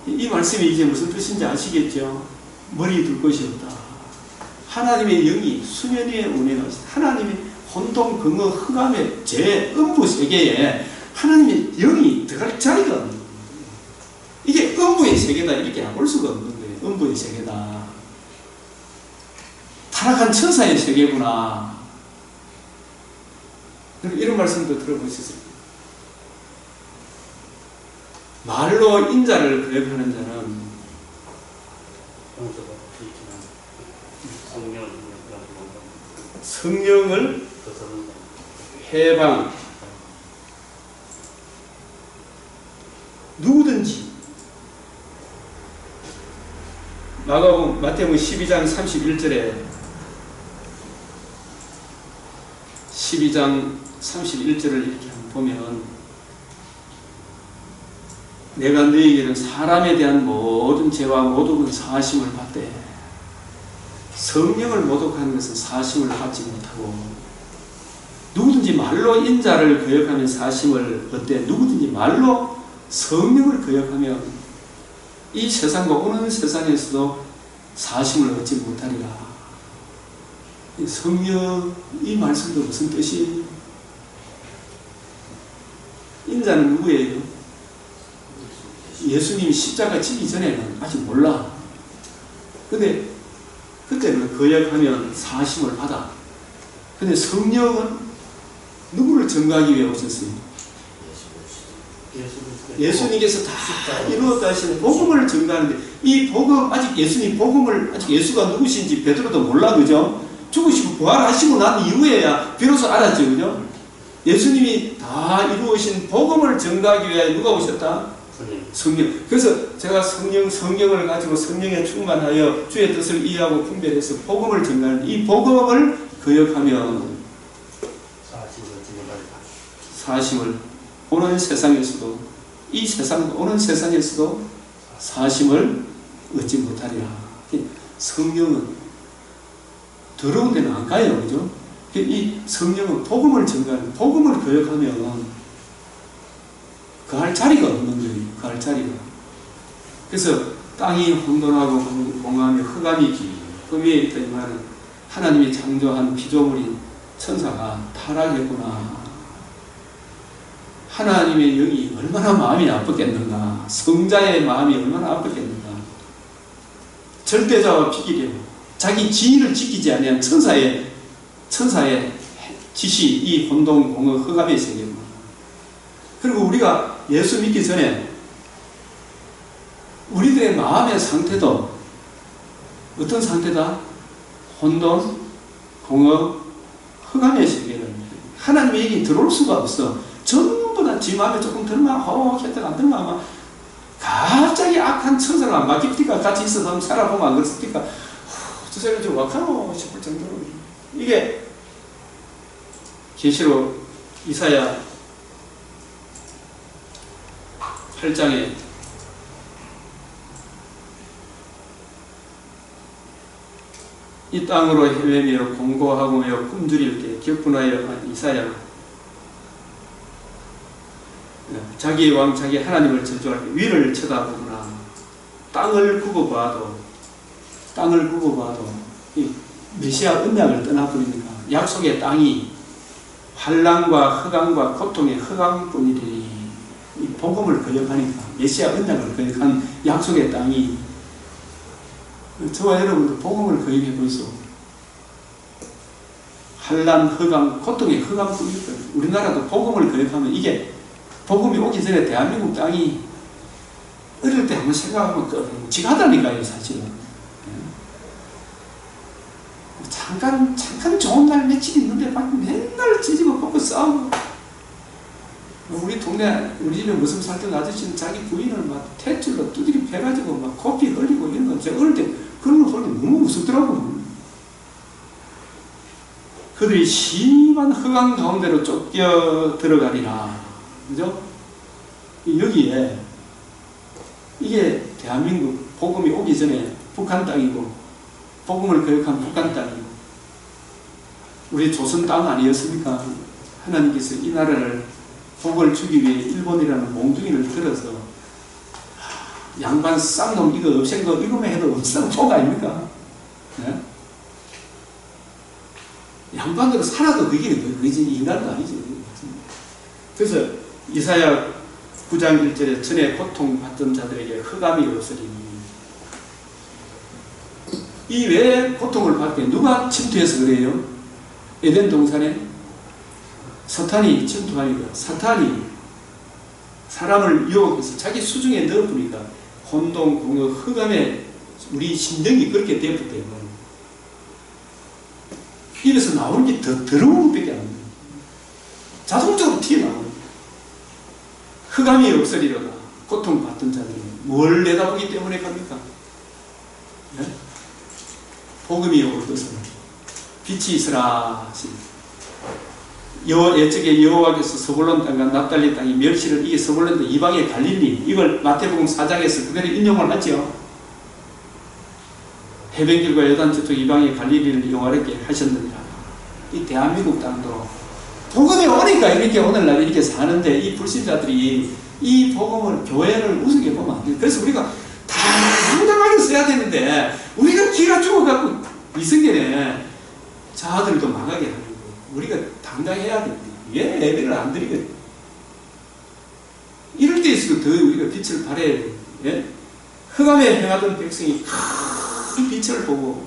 이 말씀이 이제 무슨 뜻인지 아시겠죠? 머리 둘 것이 없다. 하나님의 영이 수면 위에 운행하시다. 하나님의 혼돈, 근거, 흑암의 제 음부 세계에 하나님의 영이 들어갈 자리가 없는 거예요. 이게 음부의 세계다 이렇게 볼 수가 없는 거예요. 음부의 세계다. 타락한 천사의 세계구나. 이런 말씀도 들어보셨을 거예요. 말로 인자를 거역하는 자는 성령을 해방, 누구든지 마태복음 12장 31절을 이렇게 보면 내가 너희에게는 사람에 대한 모든 죄와 모독은 사하심을 받되 성령을 모독하는 것은 사하심을 받지 못하고 누구든지 말로 인자를 거역하면 사하심을 얻되 누구든지 말로 성령을 거역하면 이 세상과 오는 세상에서도 사하심을 얻지 못하리라. 성령, 이 말씀도 무슨 뜻이에요? 인자는 누구예요? 예수님이 십자가 지기 전에는 아직 몰라. 근데 그때는 거역하면 사하심을 받아. 근데 성령은 누구를 증거하기 위해 오셨어요? 예수님께서 다 이루었다 하시는 복음을 증거하는데 이 복음, 아직 예수님 복음을, 아직 예수가 누구신지 베드로도 몰라, 그죠? 죽으시고 부활하시고 난 이후에야 비로소 알았죠, 그죠? 예수님이 다 이루어진 복음을 증거하기 위해 누가 오셨다? 성령. 그래서 제가 성경을 가지고 성령에 충만하여 주의 뜻을 이해하고 분별해서 복음을 증거하는 이 복음을 거역하면 사심을 오는 세상에서도 이 세상 오는 세상에서도 사심을 얻지 못하리라. 성령은 더러운 데는 안 가요, 그죠? 이 성령은 복음을 전가하는, 복음을 교역하면 그할 자리가 없는 거예요. 그할 자리가. 그래서 땅이 혼돈하고 공허하며 흑암이 그 위에 있다 이 말은 하나님이 창조한 피조물인 천사가 타락했구나. 하나님의 영이 얼마나 마음이 나쁘겠는가. 성자의 마음이 얼마나 아프겠는가. 절대자와 비기려 자기 지위를 지키지 아니한 천사의 지시, 이 혼돈, 공허, 흑암의 세계입니다. 그리고 우리가 예수 믿기 전에 우리들의 마음의 상태도 어떤 상태다? 혼돈, 공허, 흑암의 세계를 하나님의 얘기 들어올 수가 없어. 전부 다 지 마음에 조금 들만 했다가 안 들만 하면 갑자기 악한 천사가 마귀띠가 같이 있어서 한번 살아보면 안 그렇습니까? 저 사람이 좀 wak하노 싶을 정도로. 이게 계시록 이사야 8장에 이 땅으로 헤매며 공고하고며 굶주릴 때 격분하여 이사야 자기 왕 자기 하나님을 저주할 때 위를 쳐다보구나. 땅을 굽어봐도 이 메시아 언약을 떠나버리니까 약속의 땅이 환난과 흑암과 고통의 흑암뿐이니 이 복음을 거역하니까 메시아 언약을 거역한 약속의 땅이 저와 여러분도 복음을 거역해 보이소. 환난, 흑암, 고통의 흑암뿐일 거예요. 우리나라도 복음을 거역하면 이게 복음이 오기 전에 대한민국 땅이 어릴 때 한번 생각하면 끔찍하다니까요, 사실은. 잠깐 좋은 날 며칠 있는데 막 맨날 찢고 뽑고 싸우고. 우리 동네, 우리 집에 무슨 살던 아저씨는 자기 부인을 막 탯줄로 두드려 패가지고 막 코피 흘리고 이런 거 제가 어릴 때 그런 거 보면 너무 무섭더라고요. 그들이 심한 흑암 가운데로 쫓겨 들어가리라. 그죠? 여기에 이게 대한민국 복음이 오기 전에 북한 땅이고 복음을 거역한 북한 땅이고 우리 조선 땅 아니었습니까? 하나님께서 이 나라를 복을 주기 위해 일본이라는 몽둥이를 들어서 양반 쌍놈 이거 없앤 거 이거만 해도 엄청 복 아닙니까? 네? 양반으로 살아도 그게 인간도 아니지. 그래서 이사야 9장 1절에 전에 고통받던 자들에게 흑암이 없으리니 이 왜 고통을 받게 누가 침투해서 그래요? 에덴 동산에 사탄이 침투하니까 사탄이 사람을 유혹해서 자기 수중에 넣어보니까 혼돈, 공허, 흑암에 우리 심령이 그렇게 되었기 때문에 입에서 나오는 게 더 더러운 것밖에 안 돼요. 자동적으로 튀어나오는 흑암이 없으리로다. 고통받던 자들은 뭘 내다보기 때문에 갑니까? 네? 복음이 올 것은 빛이 있으라. 옛적에 여호와께서 서불론 땅과 납달리 땅이 멸시를 이게 서불론도 이방의 갈릴리 이걸 마태복음 4장에서 그대로 인용을 하죠. 해변길과 여단 저쪽 이방의 갈릴리를 영화롭게 하셨느니라. 이 대한민국 땅도 복음이 오니까 이렇게 오늘날 이렇게 사는데 이 불신자들이 이 복음을 교회를 우습게 보면 안 돼요. 그래서 우리가 당당하게 써야 되는데 우리가 기가 죽어갖고 이승계네 자아들도 망하게 하는 거예요. 우리가 당당해야 됩니다. 왜 예배를 안 드리겠어요? 이럴 때일수록 더 우리가 빛을 발해야 돼요. 예? 흑암에 행하던 백성이 큰 빛을 보고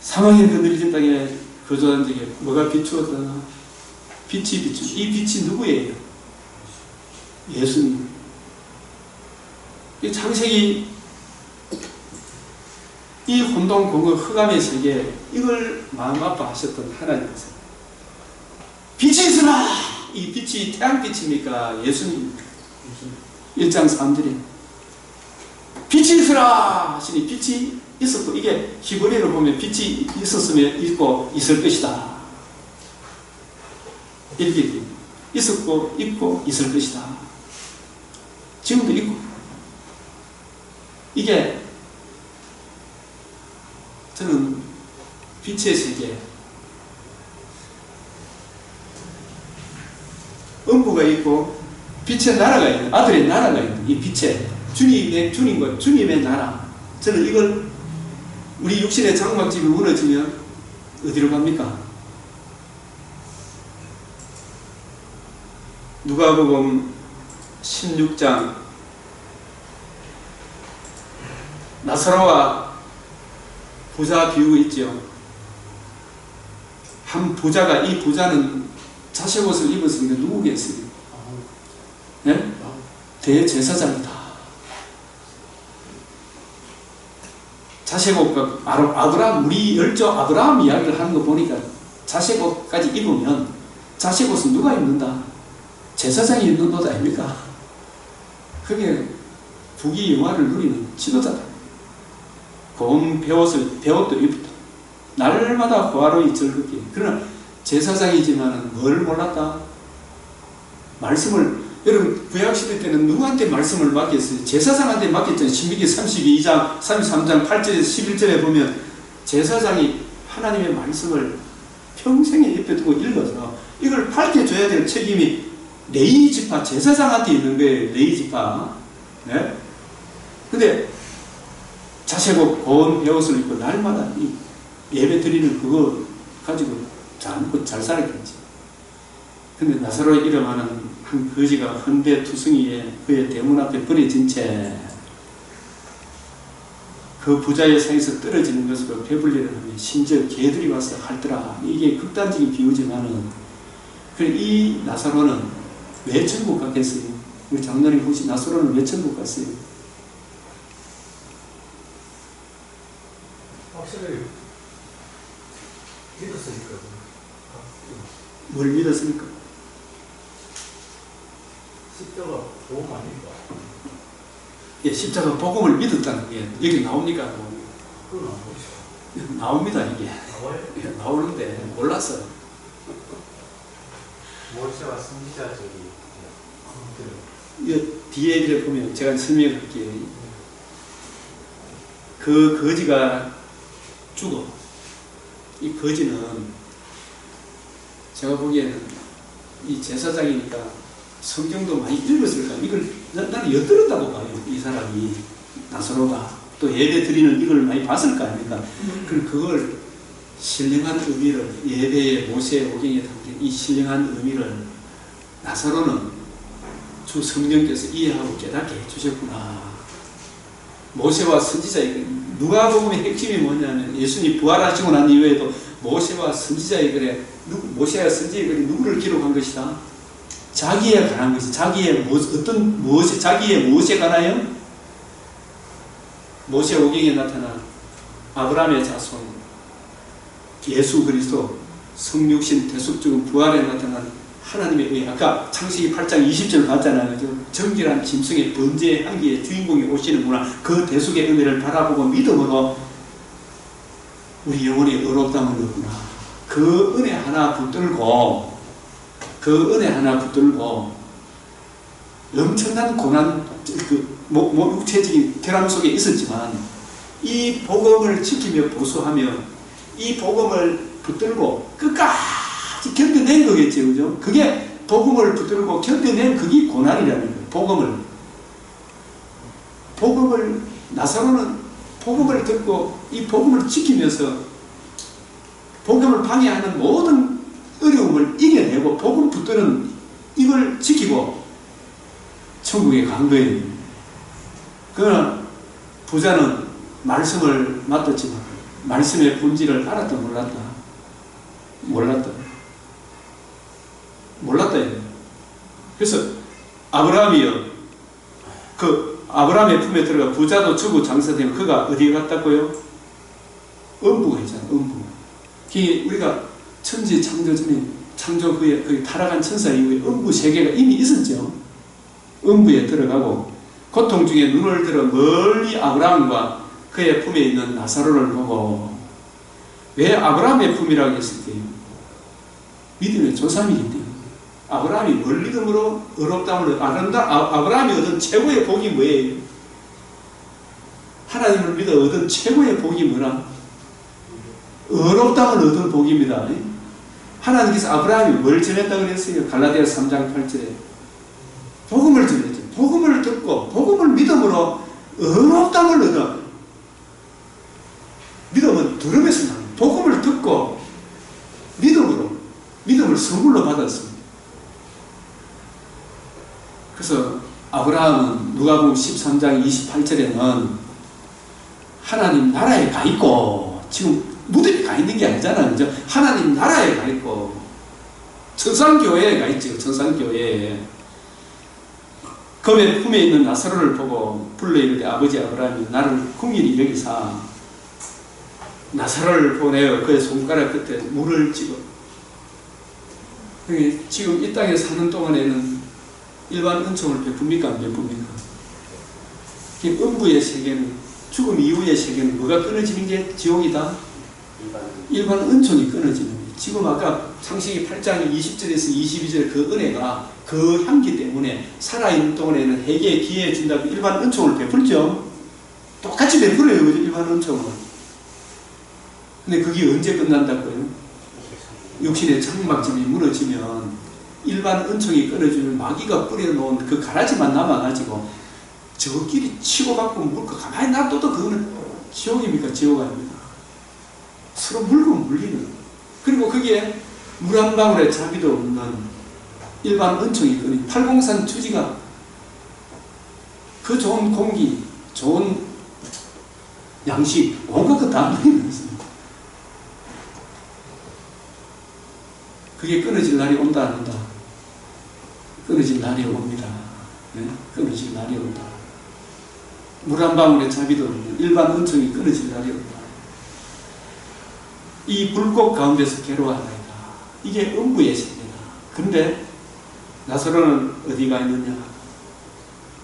사망의 그늘진 땅에 거주한 적에 뭐가 비추었다? 빛이 비추. 이 빛이 누구예요? 예수님. 이 창세기 이 혼돈 공허 흑암의 세계 이걸 마음 아파하셨던 하나님께서 빛이 있으라. 이 빛이 태양빛입니까? 예수님입니까? 1장 3절에 빛이 있으라 하시니 빛이 있었고 이게 히브리어로 보면 빛이 있었으면 있고 있을 것이다. 이렇게 있었고 있고 있을 것이다. 지금도 있고 이게 저는 빛의 세계. 음부가 있고 빛의 나라가 있는, 아들의 나라가 있는 이 빛의 주님과 주님의 나라. 저는 이걸 우리 육신의 장막집이 무너지면 어디로 갑니까? 누가복음 16장 나사로와 부자 비유가 있죠. 한 부자가, 이 부자는 자색 옷을 입었으니까 누구겠어요? 네? 대제사장이다. 자색 옷과 아브라함, 우리 열조 아브라함 이야기를 하는 거 보니까 자색 옷까지 입으면 자색 옷은 누가 입는다? 제사장이 입는 옷 아닙니까? 그게 부귀 영화를 누리는 지도자다. 고운 배옷도 입었다. 날마다 호화로이 즐겁게. 그러나 제사장이지만 뭘 몰랐다? 말씀을, 여러분 구약시대 때는 누구한테 말씀을 맡겼어요? 제사장한테 맡겼잖아요. 신명기 32장 33장 8절에서 11절에 보면 제사장이 하나님의 말씀을 평생에 입에 두고 읽어서 이걸 밝혀줘야 될 책임이 레위 지파 제사장한테 있는 거예요. 레위 지파. 네? 근데 자색옷 고운 배옷을 입고 날마다 이 예배 드리는 그거 가지고 잘 먹고 잘 살았겠지. 근데 나사로의 이름하는 한 거지가 헌대투성이에 그의 대문 앞에 버려진 채 그 부자의 상에서 떨어지는 것으로 배불리를 하며 심지어 개들이 와서 핥더라. 이게 극단적인 비유지만은 이 나사로는 왜 천국 갔겠어요? 우리 장로님 혹시 나사로는 왜 천국 갔어요? 확실히 믿었으니까. 뭘 믿었습니까? 십자가 도움 아닙니까? 예, 십자가 복음을 믿었다는 게 여기 나옵니까? 그건 안 보이죠. 나옵니다, 이게. 나와요? 예, 나오는데 몰랐어요. 모세와 선지자들이 이 뒤에 이렇게 보면 제가 설명할게요. 그 거지가 죽어. 이 거지는 제가 보기에는 이 제사장이니까 성경도 많이 읽었을까? 이걸 나는 엿들었다고 봐요. 이 사람이 나사로가 또 예배 드리는 이걸 많이 봤을 거 아닙니까? 그럼 그걸 신령한 의미를 예배의 모세 오경에 담긴 이 신령한 의미를 나사로는 주 성령께서 이해하고 깨닫게 해주셨구나. 모세와 선지자의 누가복음의 핵심이 뭐냐면 예수님이 부활하시고 난 이후에도 모세와 선지자의 글에 모세와 선지자의 글이 누구를 기록한 것이다? 자기에 관한 것이 자기의 무엇에 관하여? 모세 오경에 나타난 아브라함의 자손 예수 그리스도 성육신 대속적인 부활에 나타난 하나님의 의. 아까 창세기 8장 20절 봤잖아요. 정결한 짐승의 번제의 향기의 주인공이 오시는구나. 그 대속의 은혜를 바라보고 믿음으로 우리 영혼이 의롭다는 거구나. 그 은혜 하나 붙들고 엄청난 고난, 육체적인 결함 속에 있었지만 이 복음을 지키며 보수하며 이 복음을 붙들고 끝까지 견뎌낸 거겠죠. 그죠? 그게 복음을 붙들고 견뎌낸 그게 고난이라는 거예요. 복음을 나사로는 복음을 듣고 이 복음을 지키면서 복음을 방해하는 모든 어려움을 이겨내고 복음 붙드는 이걸 지키고 천국에 간 거예요. 그러나 부자는 말씀을 맡았지만 말씀의 본질을 알았다 몰랐다. 그래서 아브라함이요. 그 아브라함의 품에 들어가 부자도 주고 장사되면 그가 어디에 갔다고요? 음부가 있잖아요. 음부. 우리가 천지 창조 전에 창조 후에 거기 타락한 천사 이후에 음부 세계가 이미 있었죠. 음부에 들어가고 고통 중에 눈을 들어 멀리 아브라함과 그의 품에 있는 나사로를 보고 왜 아브라함의 품이라고 했을까요? 믿음의 조상이기 때문에. 아브라함이 뭘 믿음으로 의롭다함을 아브라함이 얻은 최고의 복이 뭐예요? 하나님을 믿어 얻은 최고의 복이 뭐라? 의롭다면 얻은 복입니다. 하나님께서 아브라함이 뭘 전했다고 그랬어요? 갈라디아서 3장 8절에 복음을 전했죠. 복음을 듣고 복음을 믿음으로 의롭다을 얻어. 믿음은 들음에서 나옵니다. 복음을 듣고 믿음을 선물로 받았습니다. 그래서 아브라함은 누가복음 13장 28절에는 하나님 나라에 가 있고, 지금 무덤에 가 있는 게 아니잖아요. 그죠? 하나님 나라에 가 있고 천상교회에 가 있죠. 천상교회에 검의 품에 있는 나사로를 보고 불러이르되 아버지 아브라함이 나를 긍휼히 여기사 나사로를 보내어 그의 손가락 끝에 물을 찍어. 지금 이 땅에 사는 동안에는 일반 은총을 베풉니까? 안 베풉니까? 음부의 세계는, 죽음 이후의 세계는 뭐가 끊어지는 게 지옥이다? 일반 은총이 끊어지는 거예요. 지금 아까 창세기 8장 20절에서 22절 그 은혜가 그 향기 때문에 살아있는 동안에는 회개에 기회 준다고 일반 은총을 베풀죠. 똑같이 베풀어요. 일반 은총은. 근데 그게 언제 끝난다고요? 육신의 장막집이 무너지면 일반 은총이 끊어지면 마귀가 뿌려놓은 그 가라지만 남아가지고 저끼리 치고받고 물고 가만히 놔둬도 그거는 지옥입니까? 지옥 아닙니까? 서로 물고 물리는. 그리고 그게 물 한 방울의 자비도 없는 일반 은총이 끊어지고 팔공산 투지가 그 좋은 공기, 좋은 양식, 온갖 것 다 누리는 것입니다. 그게 끊어질 날이 온다 안 온다? 끊어질 날이 옵니다. 네? 끊어질 날이 온다. 물 한 방울의 자비도 없는 일반 은총이 끊어질 날이 온다. 이 불꽃 가운데서 괴로워하나이다. 이게 음부의 세계다. 그런데 나사로는 어디가 있느냐?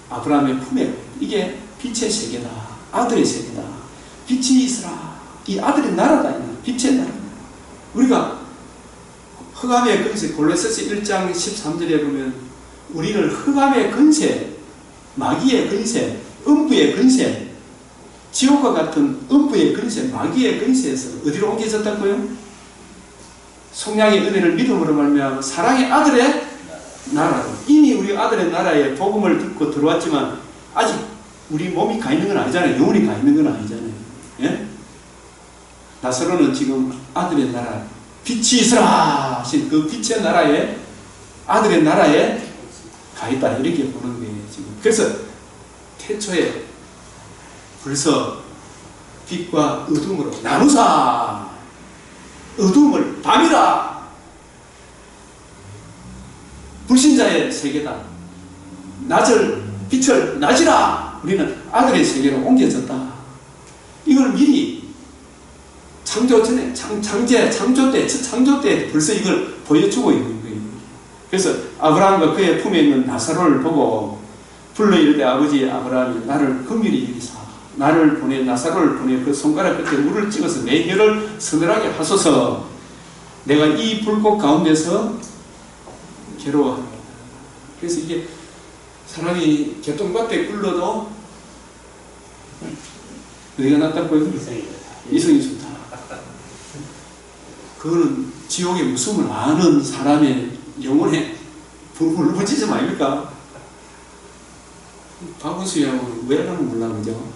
아브라함의 품에. 이게 빛의 세계다. 아들의 세계다. 빛이 있으라. 이 아들의 나라다. 빛의 나라. 우리가 흑암의 근세, 골로새서 1장 13절에 보면 우리를 흑암의 근세, 마귀의 근세, 음부의 근세, 지옥과 같은 음부의 근세, 마귀의 근세에서 어디로 옮겨졌다고요? 성령의 은혜를 믿음으로 말미암아 사랑의 아들의 나라로. 이미 우리 아들의 나라에 복음을 듣고 들어왔지만 아직 우리 몸이 가 있는 건 아니잖아요. 영혼이 가 있는 건 아니잖아요. 예? 나사로는 지금 아들의 나라, 빛이 있으라 하신 그 빛의 나라에, 아들의 나라에 가 있다. 이렇게 보는 거예요, 지금. 그래서 태초에 벌써 빛과 어둠으로 나누사. 어둠을 밤이라. 불신자의 세계다. 빛을 낮이라. 우리는 아들의 세계로 옮겨졌다. 이걸 미리 창조 전에, 창조 때, 첫 창조 때 벌써 이걸 보여주고 있는 거예요. 그래서 아브라함과 그의 품에 있는 나사로를 보고 불러 이르되 아버지 아브라함이 나를 긍휼히 여기사 나를 보내, 나사로를 보내 그 손가락 끝에 물을 찍어서 내 혀를 서늘하게 하소서. 내가 이 불꽃 가운데서 괴로워합니다. 그래서 이게 사람이 개똥밭에 굴러도 어디가 낫다고요? 이성이 좋다. 그거는 지옥의 무서움을 아는 사람의 영혼에 불붙이지 말입니까? 박원수야는 왜 하면 몰라, 그죠?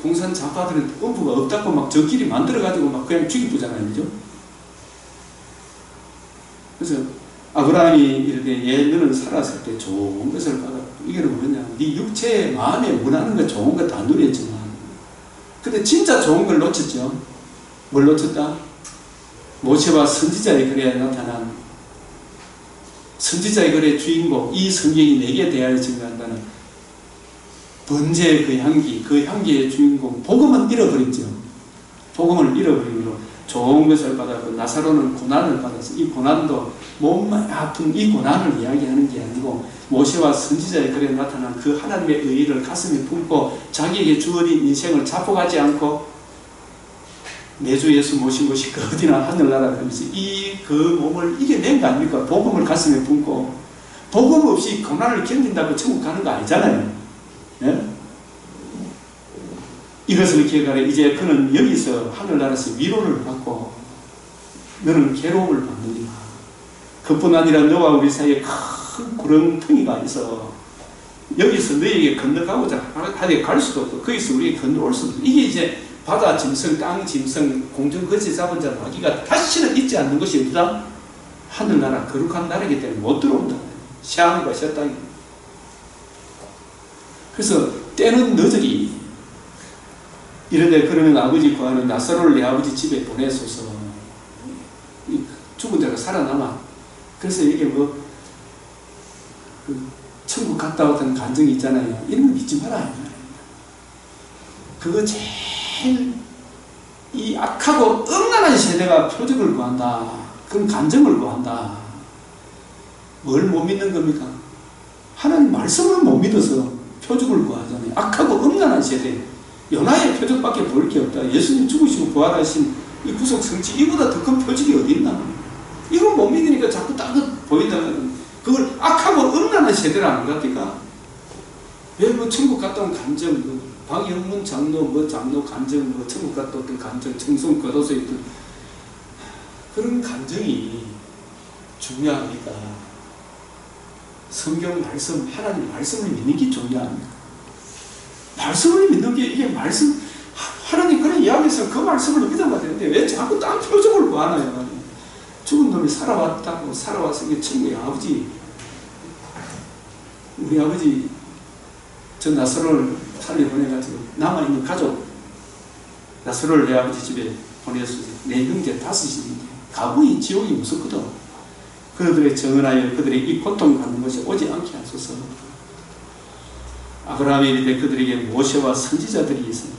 공산 좌파들은 음부가 없다고 막 저끼리 만들어가지고 막 그냥 죽이쁘잖아요, 그죠? 그래서 아브라함이 이르되 예, 너는 살았을 때 좋은 것을 받았고, 이게는 뭐냐? 네 육체의 마음에 원하는 거 좋은 거 다 누렸지만, 근데 진짜 좋은 걸 놓쳤죠. 뭘 놓쳤다? 모세와 선지자의 글에 나타난 선지자의 글의 주인공, 이 성경이 내게 대하여 증거한다는 번제의 그 향기, 그 향기의 주인공, 복음은 잃어버렸죠. 복음을 잃어버리므로 좋은 것을 받았고, 나사로는 고난을 받았어. 이 고난도 몸만 아픈 이 고난을 이야기하는 게 아니고, 모세와 선지자의 글에 나타난 그 하나님의 의의를 가슴에 품고 자기에게 주어진 인생을 자폭하지 않고 내 주 예수 모신 것이 그 어디나 하늘나라 하면서 그 몸을 이겨낸 거 아닙니까? 복음을 가슴에 품고. 복음 없이 고난을 견딘다고 천국 가는 거 아니잖아요. 예? 이것을 기억하라. 이제 그는 여기서 하늘나라에서 위로를 받고 너는 괴로움을 받느니라. 그뿐 아니라 너와 우리 사이에 큰 구렁텅이가 있어. 여기서 너에게 건너가고자 하되 갈 수도 없고 거기서 우리에게 건너올 수도 없고. 이게 이제 바다 짐승, 땅 짐승, 공중 거지 잡은 자 마귀가 다시는 있지 않는 것이 어디다? 하늘나라, 거룩한 나라이기 때문에 못 들어온다. 새하늘과 새 땅이. 그래서 때는 너저리 이런데 그러면 아버지 구하는 나사로를 내 아버지 집에 보내소서. 죽은 자가 살아남아. 그래서 이게 뭐 천국 갔다 왔던 감정이 있잖아요. 이런 거 믿지 마라. 그거 제일 이 악하고 음란한 세대가 표적을 구한다. 그런 감정을 구한다. 뭘 못 믿는 겁니까? 하나님 말씀을 못 믿어서 표적을 구하잖아요. 악하고 음란한 세대. 연하의 표적밖에 볼 게 없다. 예수님 죽으시고 부활하신 이 구속 성취 이보다 더 큰 표적이 어디 있나? 이걸 못 믿으니까 자꾸 딴 거 보인다면 그걸 악하고 음란한 세대라는 것 같으니까 왜 뭐 천국 갔다 온 감정, 뭐 방영문 장로, 뭐 장로 감정, 뭐 천국 갔다 왔던 감정, 청송 겉옷에 있던 그런 감정이 중요합니까? 성경 말씀, 하나님 말씀을 믿는 게 중요합니다. 말씀을 믿는 게 이게 말씀, 하나님 그런 이야기에서 그 말씀을 믿어야 되는데 왜 자꾸 딴 표적을 구하나요? 죽은 놈이 살아왔다고 살아왔으니 게 천국의 아버지, 우리 아버지 저 나사로를 살려보내가지고 남아있는 가족 나사로를 내 아버지 집에 보내서 내 형제 5인데 가보니 지옥이 무섭거든. 그들의 정은하여 그들의 이 고통받는 것이 오지 않게 하소서. 아브라함이 이르되 그들에게 모세와 선지자들이 있으니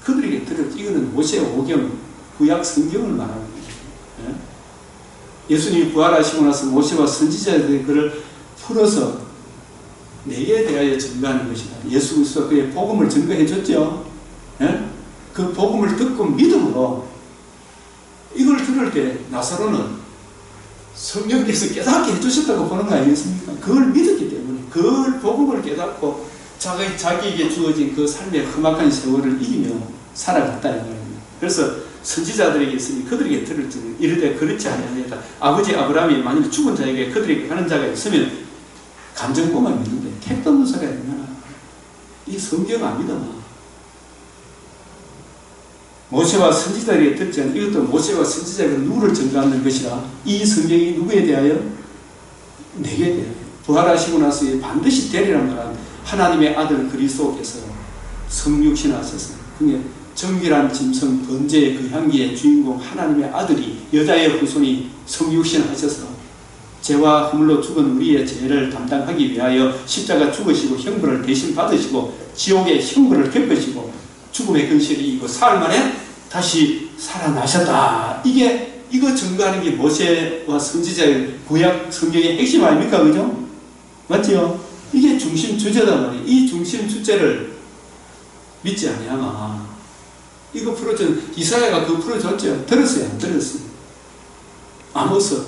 그들에게 들을. 이거는 모세 오경 구약 성경을 말하는 거예요. 예수님이 부활하시고 나서 모세와 선지자들이 그를 풀어서 내게 대하여 증거하는 것이다. 예수 그리스도가 그의 복음을 증거해 줬죠. 그 복음을 듣고 믿음으로 이걸 들을 때 나사로는 성령께서 깨닫게 해주셨다고 보는 거 아니겠습니까? 그걸 믿었기 때문에 그 복음을 깨닫고 자기에게 주어진 그 삶의 험악한 세월을 이기며 살아갔다 이 말입니다. 그래서 선지자들에게 있으니 그들에게 들을지는 이르되 그렇지 아니하였다. 아버지 아브라함이 만일 죽은 자에게 그들에게 가는 자가 있으면 감정보만 믿는데 택도 없는 소리가 있나? 이 성경 안 믿어. 모세와 선지자에게 듣지 않은 이것도 모세와 선지자가 누구를 증거하는 것이라. 이 성경이 누구에 대하여? 내게 대하여. 부활하시고 나서 반드시 되리란 말은 하나님의 아들 그리스도께서 성육신하셔서 그게 정결한 짐승 번제의 그 향기의 주인공 하나님의 아들이 여자의 후손이 성육신하셔서 죄와 허물로 죽은 우리의 죄를 담당하기 위하여 십자가 죽으시고 형벌을 대신 받으시고 지옥의 형벌을 겪으시고 죽음의 근실을 이기고 사흘 만에 다시 살아나셨다. 이거 증거하는 게 모세와 선지자의 구약 성경의 핵심 아닙니까? 그죠? 맞죠? 이게 중심 주제단 말이에요. 이 중심 주제를 믿지 아니하마. 이거 풀어줘. 이사야가 그거 풀어줬죠. 들었어요? 안 들었어요? 아모스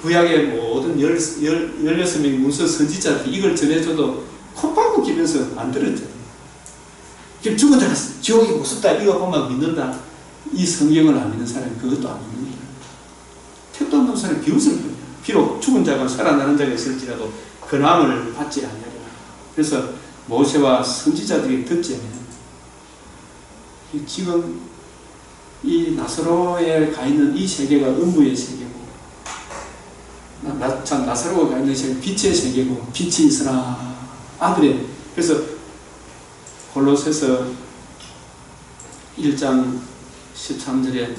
구약의 모든 16명의 문서 선지자들이 이걸 전해줘도 콧방귀 끼면서 안 들었죠. 지금 죽은 자가 지옥이 무섭다 이거 보면 믿는다. 이 성경을 안 믿는 사람이 그것도 안 믿는 거예요. 택도 없는 사람이 비웃을 거예요. 비록 죽은 자가 살아나는 자가 있을지라도 근함을 받지 아니하리라. 그래서 모세와 선지자들이 듣지 않아요. 지금 이 나사로에 가 있는 이 세계가 음부의 세계고 나사로가 가 있는 세계는 빛의 세계고 빛이 있으나 아들의. 그래서 골로새서 1장 13절에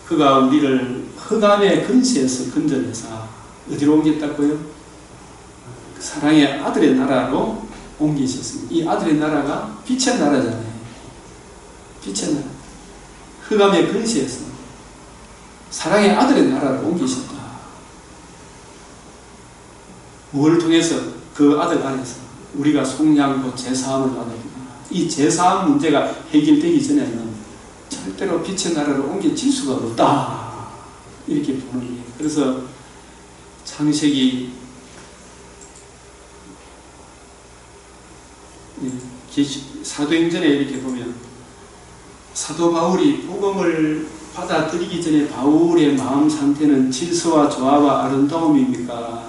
그가 우리를 흑암의 근시에서 건져내사 어디로 옮겼다고요? 사랑의 아들의 나라로 옮기셨습니다. 이 아들의 나라가 빛의 나라잖아요. 빛의 나라. 흑암의 근시에서 사랑의 아들의 나라로 옮기셨다. 무엇을 통해서? 그 아들 안에서 우리가 속량도 제사함을 받았구나. 이 제사함 문제가 해결되기 전에는 절대로 빛의 나라로 옮겨질 수가 없다. 이렇게 보는 거예요. 그래서 창세기 사도행전에 이렇게 보면 사도 바울이 복음을 받아들이기 전에 바울의 마음 상태는 질서와 조화와 아름다움입니까?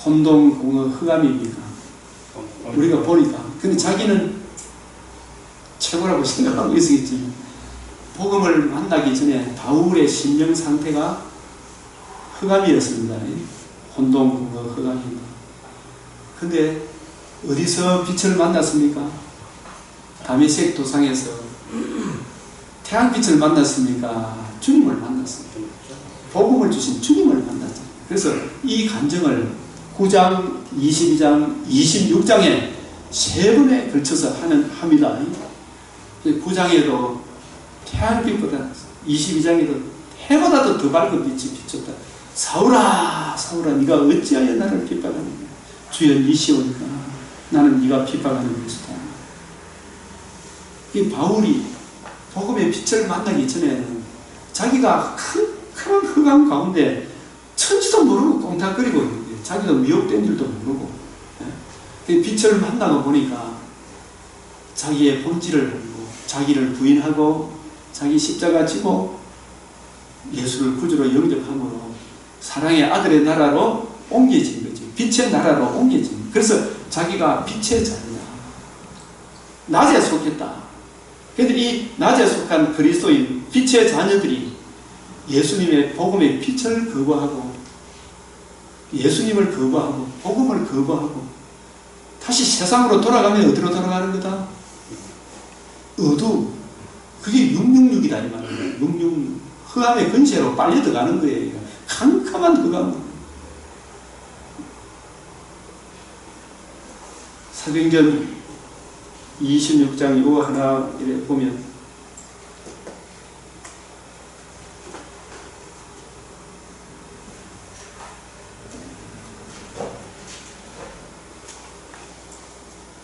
혼동, 공허, 흑암입니까? 우리가 보니까. 근데 자기는 최고라고 생각하고 있었겠지. 복음을 만나기 전에 바울의 심령 상태가 흑암이었습니다. 혼동, 공허, 흑암입니다. 근데 어디서 빛을 만났습니까? 다메섹 도상에서 태양빛을 만났습니까? 주님을 만났습니다. 복음을 주신 주님을 만났죠. 그래서 이 간증을 9장, 22장, 26장에 세 번에 걸쳐서 합니다. 9장에도 태양빛보다 22장에도 해보다도 더 밝은 빛이 비쳤다. 사울아, 사울아, 네가 어찌하여 나를 핍박하느냐? 주여 니시오니까 나는 네가 핍박하는 것이다. 이 바울이 복음의 빛을 만나기 전에는 자기가 큰 흑암 가운데 천지도 모르고 꽁닥거리고 있는데 자기도 미혹된 줄도 모르고 빛을 만나고 보니까 자기의 본질을 알고 자기를 부인하고 자기 십자가 지고 예수를 구주로 영접함으로 사랑의 아들의 나라로 옮겨진 거지. 빛의 나라로 옮겨진 거지. 그래서 자기가 빛의 자녀야. 낮에 속했다. 그런데 이 낮에 속한 그리스도인 빛의 자녀들이 예수님의 복음의 빛을 거부하고 예수님을 거부하고 복음을 거부하고 다시 세상으로 돌아가면 어디로 돌아가는 거다? 어두. 그게 666이다 이 말이에요. 666. 흑암의 근세로 빨려 들어가는 거예요. 캄캄한 흑암. 사도행전 26장 요 하나 이래 보면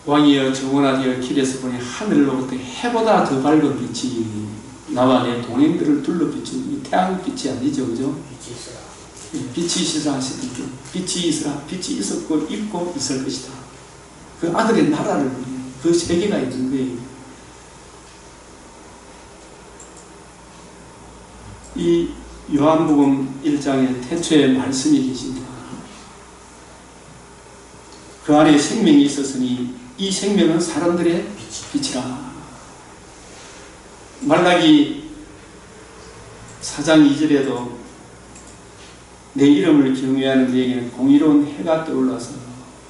왕이여 정원하여 길에서 보니 하늘로부터 해보다 더 밝은 빛이 나와 내 동행들을 둘러 비추는 이 태양빛이 아니죠, 그죠? 빛이 있으라 하시더니 빛이 있으라, 빛이 있었고 있고 있을 것이다. 그 아들의 나라를 그 세계가 있는 거예요. 이 요한복음 1장에 태초에 말씀이 계십니다. 그 안에 생명이 있었으니 이 생명은 사람들의 빛이라. 말라기 4장 2절에도 내 이름을 경외하는 너에게는 공의로운 해가 떠올라서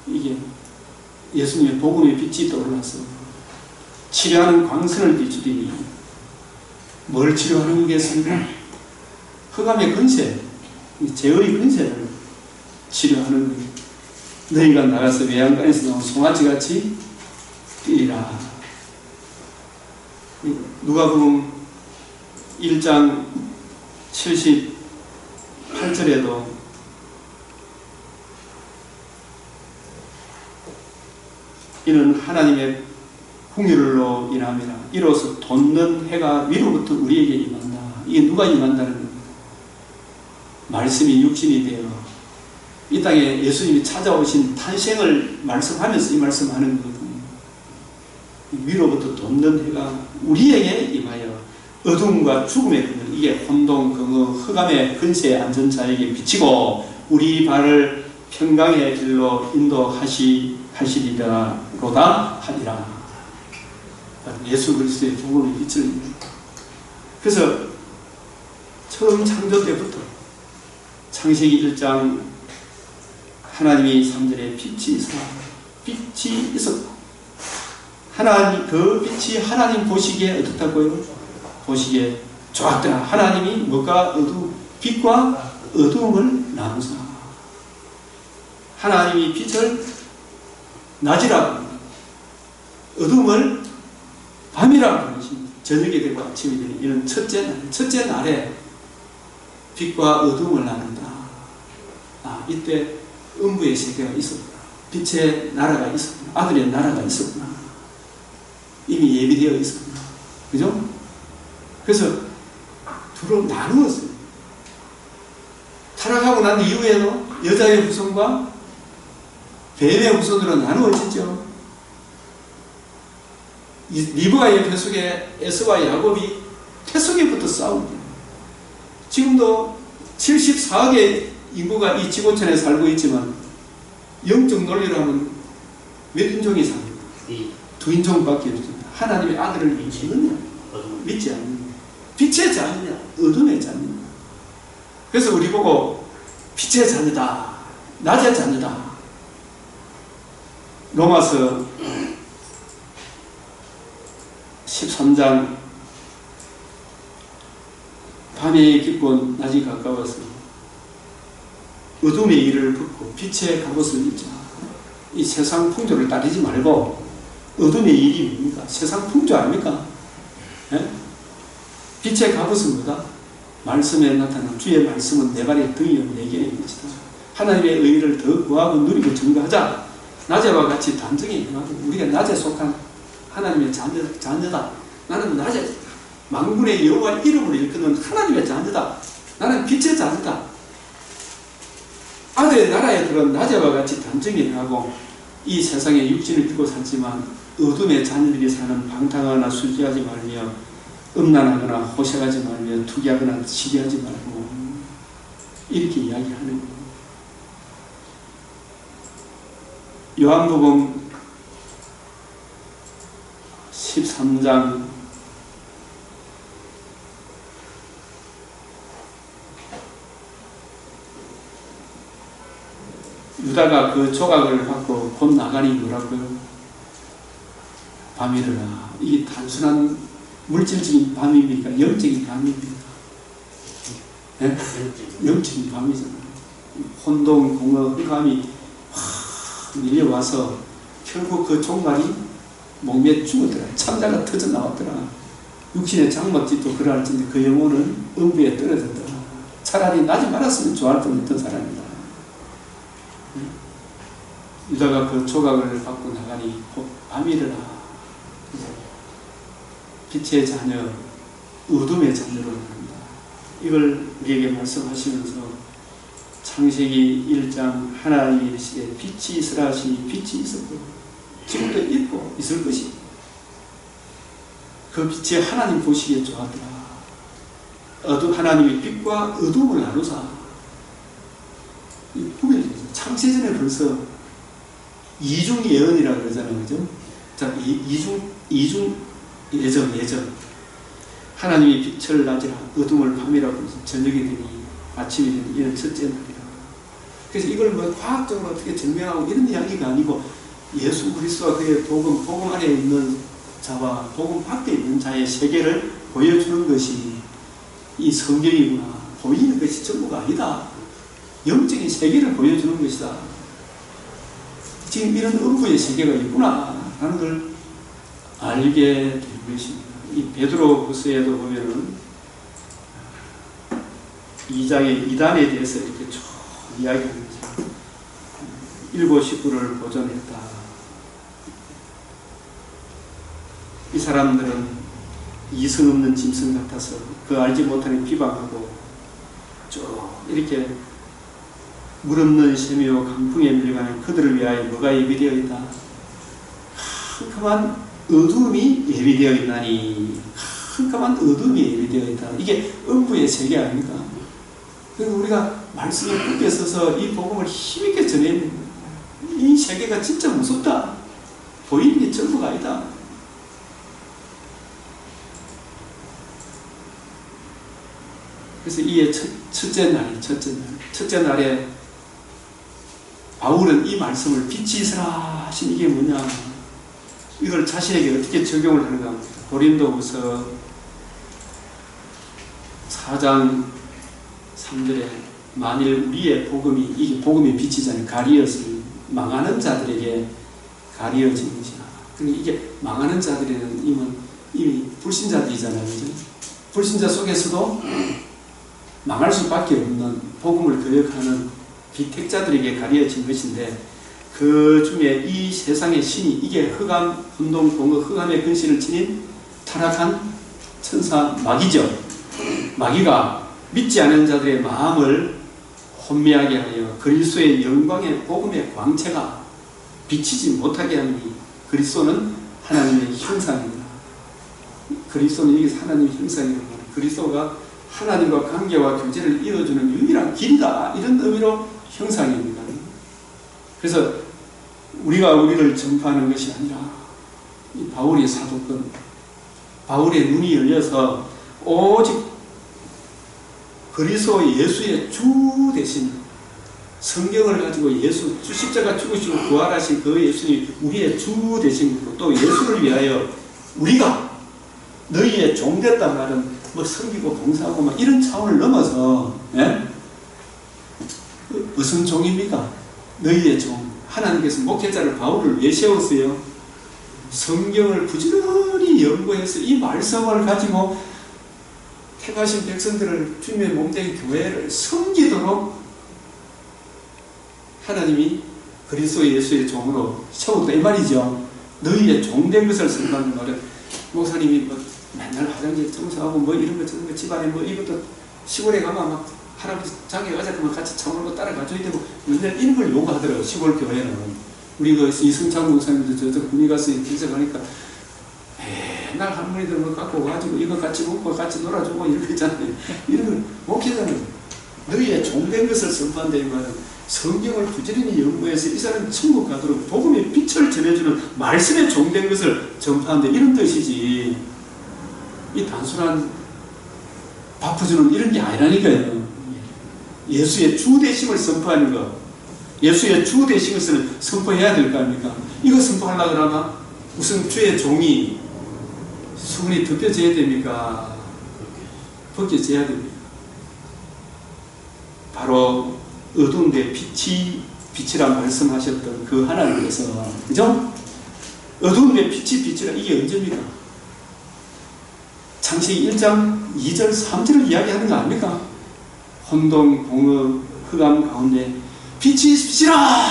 이게 예수님의 복음의 빛이 떠올라서 치료하는 광선을 비추리니 뭘 치료하는 거겠습니까? 흑암의 근세, 죄의 근세를 치료하는 거예요. 너희가 나가서 외양간에서 나온 송아지같이 뛰리라. 누가복음 1장 78절에도 이는 하나님의 궁율로 인함이라. 이로써 돋는 해가 위로부터 우리에게 임한다. 이게 누가 임한다는 겁니다. 말씀이 육신이 되어 이 땅에 예수님이 찾아오신 탄생을 말씀하면서 이 말씀하는 거거든요. 위로부터 돋는 해가 우리에게 임하여 어둠과 죽음의 그늘, 이게 혼동, 경어, 흑암의 근세에 앉은 자에게 비치고 우리 발을 평강의 길로 인도하시리라 로다 하리라. 예수 그리스도의 복음의 빛을. 그래서 처음 창조 때부터 창세기 1장 하나님이 3절에 빛이 있어 빛이 있었고 하나님 그 빛이 하나님 보시기에 어떻다고요? 보시기에 좋았더라. 하나님이 뭐가 빛과 어두움을 나누사. 하나님이 빛을 낮이라고 어둠을 밤이라고 부르십니다. 저녁이 되고 아침이 되는 이런 첫째 날에 빛과 어둠을 나눈다. 이때 음부의 세계가 있었구나. 빛의 나라가 있었구나. 아들의 나라가 있었구나. 이미 예비되어 있었구나. 그죠? 그래서 두로 나누었어요. 타락하고 난 이후에도 여자의 후손과 뱀의 후손으로 나누어지죠. 리브가의 폐속에 에서와 야곱이 폐속에부터 싸웁니다. 지금도 74억의 인구가 이 지구촌에 살고 있지만 영적 논리로 하면 몇 인종이 삽니까? 두 인종밖에 없습니다. 하나님의 아들을 믿느냐? 믿지 않느냐? 빛의 자녀냐? 어둠의 자녀냐? 그래서 우리 보고 빛의 자녀다, 낮의 자녀다. 로마서 13장 밤이 깊고 낮이 가까워서 어둠의 일을 벗고 빛의 갑옷을 입자. 이 세상 풍조를 따르지 말고 어둠의 일이 뭡니까? 세상 풍조 아닙니까? 예? 빛의 갑옷은 뭐다? 말씀에 나타난 주의 말씀은 내 발의 등이요 내 길의 빛이다. 하나님의 의를 더 구하고 누리고 증거하자. 낮에와 같이 단정히 우리가 낮에 속한 하나님의 자녀다. 나는 낮에 만군의 여호와 이름으로 일컫는 하나님의 자녀다. 나는 빛의 자녀다. 아들의 나라에 들어온 낮에와 같이 단정히 하고 이 세상에 육신을 입고 살지만 어둠의 자녀들이 사는 방탕하거나 술취하지 말며 음란하거나 호색하지 말며 투기하거나 시기하지 말고 이렇게 이야기하는 거예요. 요한복음 13장 '유다가 그 조각을 받고 곧 나가니 뭐라고요? 밤이라. 이게 단순한 물질적인 밤입니까? 영적인 밤입니까? 네? 영적인 밤이잖아요. 혼동, 공허, 흑암이 확 밀려와서 결국 그 종말이 목매에 죽었더라. 참자가 터져 나왔더라. 육신의 장막짓도 그러할진데 그 영혼은 음부에 떨어졌더라. 차라리 나지 말았으면 좋아할 뻔했던 사람이다. 유다가 그 조각을 받고 나가니 곧 밤이르라. 빛의 자녀, 어둠의 자녀로 나간다. 이걸 우리에게 말씀하시면서 창세기 1장 하나님의 시에 빛이 있으라 하시니 빛이 있었고 지금도 있고 있을 것이 그 빛이 하나님 보시기에 좋았더라. 하나님의 빛과 어둠을 나누사. 이 구별이 되죠. 창세전에 벌써 이중 예언이라고 그러잖아요. 그죠? 자, 이중 예정. 하나님이 빛을 낮이라 어둠을 밤이라고 해서 저녁이 되니 아침이 되니 이는 첫째 날이라. 그래서 이걸 뭐 과학적으로 어떻게 증명하고 이런 이야기가 아니고 예수 그리스도와 그의 복음 안에 있는 자와 복음 밖에 있는 자의 세계를 보여주는 것이 이 성경이구나. 보이는 것이 전부가 아니다. 영적인 세계를 보여주는 것이다. 지금 이런 음부의 세계가 있구나 하는 걸 알게 된 것입니다. 이 베드로후서에도 보면은 2장의 이단에 대해서 이렇게 쭉 이야기하면서 일곱 식구를 보존했다. 이 사람들은 이성 없는 짐승 같아서 그 알지 못하는 비방하고 쭉 이렇게 물 없는 셈이요 강풍에 밀려가는 그들을 위하여 뭐가 예비되어 있다. 캄캄한 어둠이 예비되어 있나니. 캄캄한 어둠이 예비되어 있다. 이게 음부의 세계 아닙니까? 그래서 우리가 말씀을 굳게 서서 이 복음을 힘있게 전해야 이 세계가 진짜 무섭다. 보이는 게 전부가 아니다. 그래서 이에 첫째 날에 바울은 이 말씀을 빛이 있으라 하신 이게 뭐냐, 이걸 자신에게 어떻게 적용을 하는가 합니다. 고린도후서 4장 3절에 만일 우리의 복음이, 이게 복음의 빛이잖아요. 가리었으니 망하는 자들에게 가리어진 것이라. 그러니까 이게 망하는 자들에는 이미 불신자들이잖아요. 그죠? 불신자 속에서도 망할 수밖에 없는 복음을 거역하는 비택자들에게 가려진 것인데, 그 중에 이 세상의 신이, 이게 흑암, 혼동, 공허, 흑암의 근신을 지닌 타락한 천사 마귀죠. 마귀가 믿지 않은 자들의 마음을 혼미하게 하여 그리스도의 영광의 복음의 광채가 비치지 못하게 하니, 그리스도는 하나님의 형상입니다. 그리스도는 여기서 하나님의 형상이라고 말해요. 그리스도가 하나님과 관계와 교제를 이어주는 유일한 길이다. 이런 의미로 형상입니다. 그래서 우리가 우리를 전파하는 것이 아니라 이 바울의 사도권, 바울의 눈이 열려서 오직 그리스도 예수의 주 대신 성경을 가지고 예수, 십자가 죽으시고 부활하신 그 예수님이 우리의 주 되신 것이고 또 예수를 위하여 우리가 너희의 종 됐단 말은 뭐 섬기고 봉사하고 막 이런 차원을 넘어서 무슨 종입니까? 너희의 종. 하나님께서 목회자를 바울을 왜 세웠어요? 성경을 부지런히 연구해서 이 말씀을 가지고 택하신 백성들을 주님의 몸된 교회를 섬기도록 하나님이 그리스도 예수의 종으로 세웠다 이 말이죠. 너희의 종된 것을 선포하는 말은 목사님이 뭐 맨날 화장실 청소하고 뭐 이런 거 저런 거 집안에 뭐 이것도 시골에 가면 막 할아버지 자기 여자들만 같이 차오르고 따라가줘야 되고 맨날 이런 걸 요구하더라고요. 시골 교회는. 우리 그 이승창 목사님도 저쪽 군이 가서 기색하니까 맨날 할머니들 뭐 갖고 와가지고 이거 같이 먹고 같이 놀아주고 이런 거 있잖아요. 이런 걸 목회자는 너희의 종된 것을 선포한다 이 말은 성경을 부지런히 연구해서 이 사람이 천국 가도록 복음의 빛을 전해주는 말씀에 종된 것을 전파한다 이런 뜻이지 이 단순한 바꿔주는 이런 게 아니라니까요. 예수의 주 되심을 선포하는 것, 예수의 주 되신 것을 선포해야 될 거 아닙니까? 이거 선포하려고 그러면 무슨 주의 종이 수건이 벗겨져야 됩니까? 벗겨져야 됩니다. 바로 어두운 데 빛이라 말씀하셨던 그 하나님께서, 그죠? 어두운 데 빛이라 이게 언제입니까? 창세기 1장 2절 3절을 이야기하는 거 아닙니까? 혼돈, 공허, 흑암 가운데 빛이 있으시라!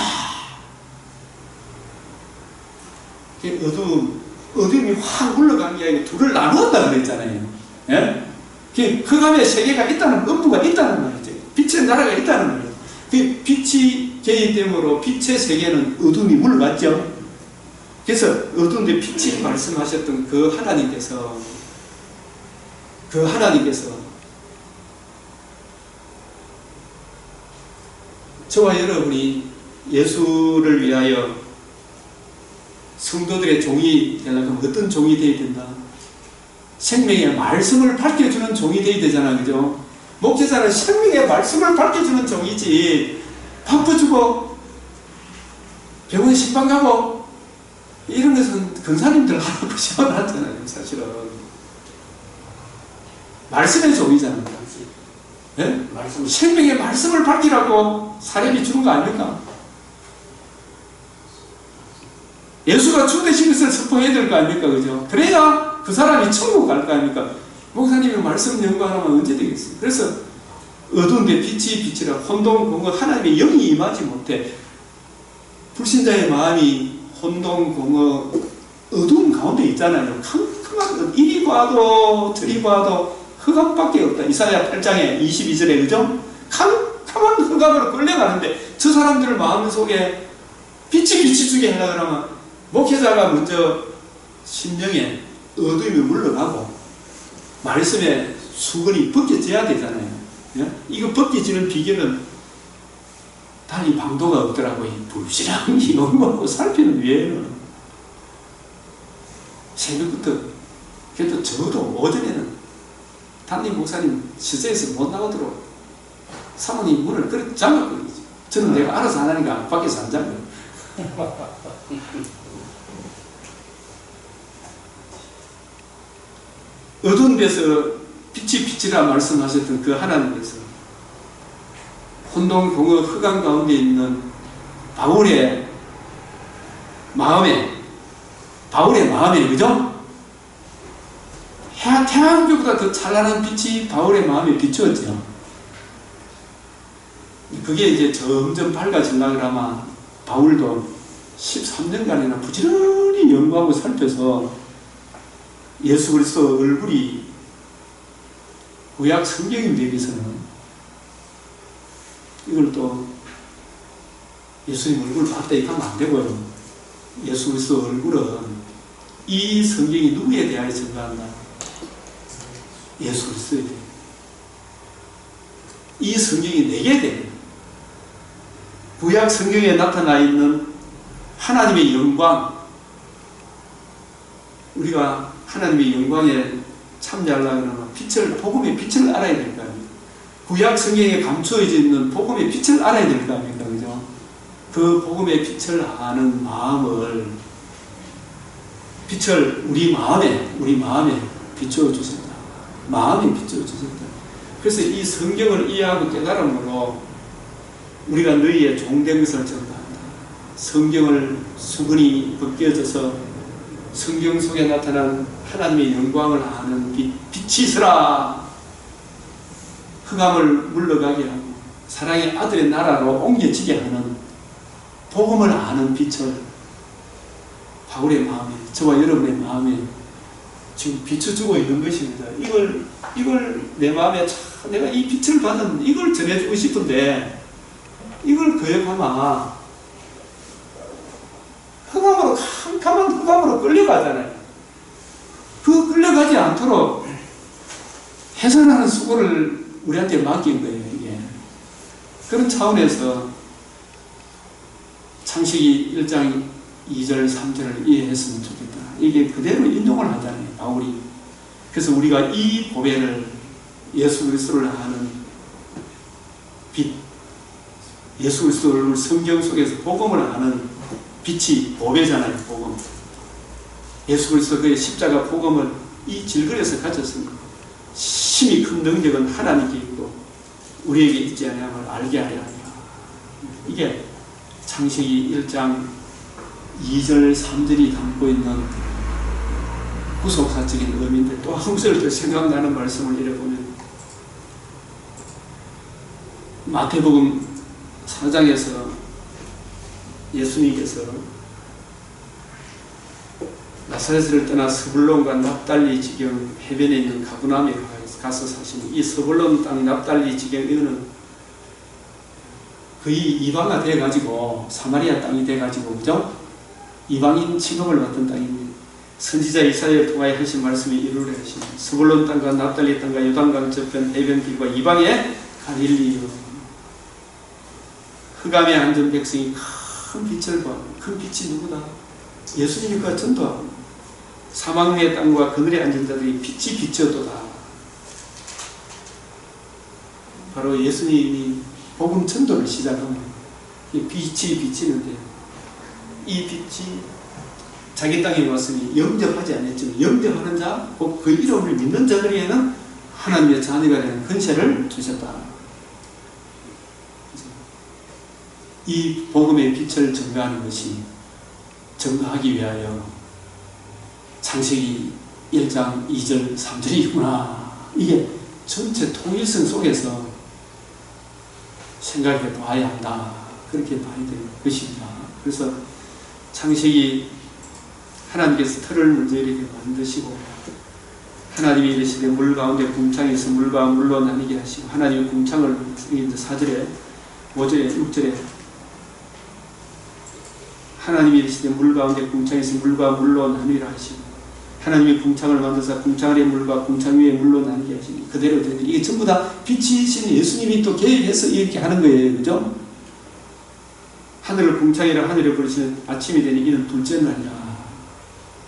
어둠이 확 흘러간 게 아니고 둘을 나누었다 그랬잖아요. 예? 흑암의 세계가 있다는, 음부가 있다는 말이죠. 빛의 나라가 있다는 말이에요. 빛이 개입됨으로 빛의 세계는 어둠이 물러갔죠. 그래서 어두운데 빛이 말씀하셨던 그 하나님께서 저와 여러분이 예수를 위하여 성도들의 종이 되려면 어떤 종이 되어야 된다? 생명의 말씀을 밝혀주는 종이 되어야 되잖아, 그죠? 목회자는 생명의 말씀을 밝혀주는 종이지 바빠주고 병원 식방 가고 이런 것은 근사님들 하라고 시원하잖아요. 사실은 말씀의 종이잖아요. 네? 생명의 말씀을 밝히라고 사람이 주는 거 아닙니까? 예수가 주 되신 것을 선포해야 될 거 아닙니까? 그죠? 그래야 그 사람이 천국 갈 거 아닙니까? 목사님이 말씀 연구하면 언제 되겠어요? 그래서 어두운데 빛이라 혼돈, 공허, 하나님의 영이 임하지 못해. 불신자의 마음이 혼돈, 공허, 어두운 가운데 있잖아요. 캄캄한, 이리 봐도 저리 봐도 흑암밖에 없다. 이사야 8장에 22절에 그죠? 캄캄한 흑암으로 끌려가는데 저 사람들 마음속에 빛이 비치주게 하려고 하면 목회자가 먼저 심령에 어둠이 물러가고 말씀에 수건이 벗겨져야 되잖아요. 예? 이거 벗겨지는 비결은 달리 방도가 없더라고요. 불신앙이 연구하고 살피는 위에는 새벽부터 그래도 저도 오전에는 담임 목사님 시세에서 못 나오도록 사모님 문을 그렇게 잠갔거든요. 저는 내가 알아서 안 하니까 밖에서 안 잠가요. 어두운 데서 빛이라 말씀하셨던 그 하나님께서 혼돈, 공허, 흑암 가운데 있는 바울의 마음에 그죠? 태양교보다 더 찬란한 빛이 바울의 마음에 비추었죠. 그게 이제 점점 밝아지려고 하면 바울도 13년간이나 부지런히 연구하고 살펴서 예수 그리스도 얼굴이 구약 성경인 대비해서는 이걸 또 예수님 얼굴을 봤다 이렇게 하면 안 되고요. 예수 그리스도 얼굴은 이 성경이 누구에 대하여 증거한다? 예수 그리스도에 대해 이 성경이 내게 돼. 구약 성경에 나타나 있는 하나님의 영광, 우리가 하나님의 영광에 참여하려면 복음의 빛을 알아야 될 거 아닙니까? 구약 성경에 감추어져 있는 복음의 빛을 알아야 될 거 아닙니까? 그죠? 그 복음의 빛을 아는 마음을, 빛을 우리 마음에 비추어 주셨다. 마음에 비추어 주셨다. 그래서 이 성경을 이해하고 깨달음으로 우리가 너희의 종된 것을 전파한다. 성경을 수근이 벗겨져서 성경 속에 나타난 하나님의 영광을 아는 빛이 있으라. 흑암을 물러가게 하고 사랑의 아들의 나라로 옮겨지게 하는 복음을 아는 빛을 바울의 마음에, 저와 여러분의 마음에 지금 비춰주고 있는 것입니다. 이걸 내 마음에 참 내가 이 빛을 받은 이걸 전해주고 싶은데 이걸 거역하면 흑암으로, 캄캄한 흑암으로 끌려가잖아요. 그 끌려가지 않도록 해산하는 수고를 우리한테 맡긴 거예요, 이게. 그런 차원에서 창세기 1장 2절, 3절을 이해했으면 좋겠다. 이게 그대로 인용을 하잖아요, 바울이. 그래서 우리가 이 보배를, 예수 그리스도를 아는 빛, 예수 그리스도를 성경 속에서 복음을 아는 빛이 보배잖아요, 복음. 예수 그리스도 그의 십자가 복음을 이 질그릇에서 가졌습니다. 심히 큰 능력은 하나님께 있고 우리에게 있지 않음을 알게 하려 합니다. 이게 창세기 1장 2절 3절이 담고 있는 구속사적인 의미인데, 또 한 구절 더 생각나는 말씀을 읽어보면 마태복음 4장에서 예수님께서 나사렛을 떠나 스불론과 납달리 지경 해변에 있는 가브나움에 가서 사시는 이 스불론 땅 납달리 지경, 이거는 거의 이방화 돼가지고 사마리아 땅이 돼가지고, 그죠? 이방인 취급을 받던 땅입니다. 선지자 이사야를 통하여 하신 말씀이 이루려 하시니 스불론 땅과 납달리 땅과 요단강 저편 해변길과 이방의 갈릴리요. 흑암에 앉은 백성이 큰 빛을 봐. 큰 빛이 누구다? 예수님과 전도하고 사망의 땅과 그늘에 앉은 자들이 빛이 비춰도다. 바로 예수님이 복음 전도를 시작하면 빛이 비치는데, 이 빛이 자기 땅에 왔으니 영접하지 않았지만 영접하는 자, 곧 그 이름을 믿는 자들에게는 하나님의 자녀가 되는 권세를 주셨다. 이 복음의 빛을 증거하는 것이, 증거하기 위하여 창세기 1장 2절 3절이구나. 이게 전체 통일성 속에서 생각해 봐야 한다. 그렇게 봐야 되는 것입니다. 그래서 창세기, 하나님께서 틀을 먼저 이렇게 만드시고 하나님이 이르시되 물 가운데 궁창에서 물과 물로 나뉘게 하시고, 하나님의 궁창을 4절에 5절에 6절에 하나님이 이르시되 물 가운데 궁창에서 물과 물로 나뉘라 하시고, 하나님이 궁창을 만드사 궁창 아래 물과 궁창 위에 물로 나뉘게 하시니 그대로 되더니, 이게 전부 다 빛이신 예수님이 또 개입해서 이렇게 하는 거예요. 그죠? 하늘을 궁창이라 하늘에 부르시는 아침이 되니 이는 둘째 날이라.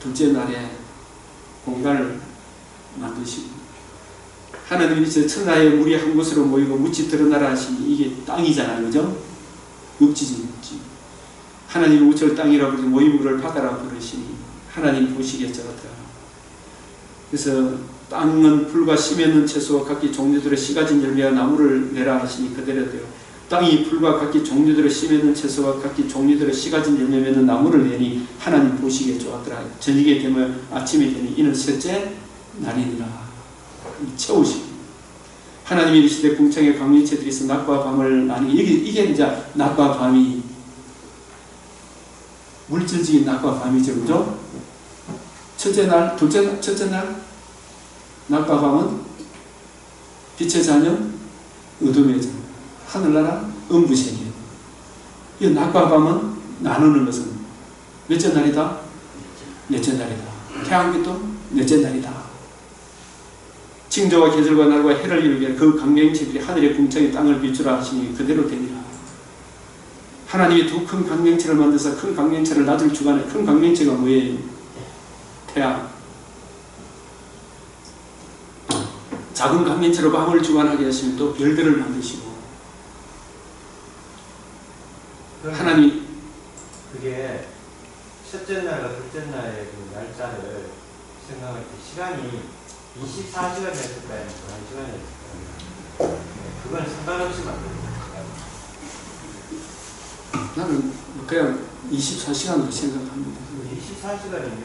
둘째 날에 공간을 만드시고, 하나님이 천하에 물이 한 곳으로 모이고 묻이 드러나라 하시니 이게 땅이잖아요. 그죠? 육지지, 육지. 하나님이 우철 땅이라 부르시 모인 물을 바다라 부르시니 하나님 보시기에 저렇다. 그래서 땅은 풀과 씨 맺는 채소와 각기 종류대로 씨 가진 열매와 나무를 내라 하시니 그대로 되어 땅이 풀과 각기 종류대로 씨 맺는 채소와 각기 종류대로 씨 가진 열매 맺는 나무를 내니 하나님 보시기에 좋았더라. 저녁에 되면 아침이 되니 이는 셋째 날이니라. 채우시고, 하나님이 이르시되 궁창에 광명체들이 있어 낮과 밤을 나뉘게. 이게 이제 낮과 밤이 물질적인 낮과 밤이죠. 그죠? 첫째 날, 첫째 날, 낮과 밤은 빛의 자녀, 어둠의 자녀, 하늘나라, 음부세계. 이 낮과 밤은 나누는 것은 몇째 날이다? 넷째 날이다. 태양빛도 넷째 날이다. 징조와 계절과 날과 해를 이루게 그 강명체들이 하늘의 궁창에 땅을 비추라 하시니 그대로 되니라. 하나님이 두 큰 강명체를 만드사 큰 강명체를 놔둘 주간에 큰 강명체가 뭐예요? 태양. 작은 강명체로 밤을 주관하게 하시면 또 별들을 만드시고 하나님이 그게 첫째 날과 둘째 날의 그 날짜를 생각할 때 시간이 24시간이었을까요? 1시간이었을까요? 그건 상관없이 만들어요. 나는 그냥 24시간으로 생각합니다. 24시간이면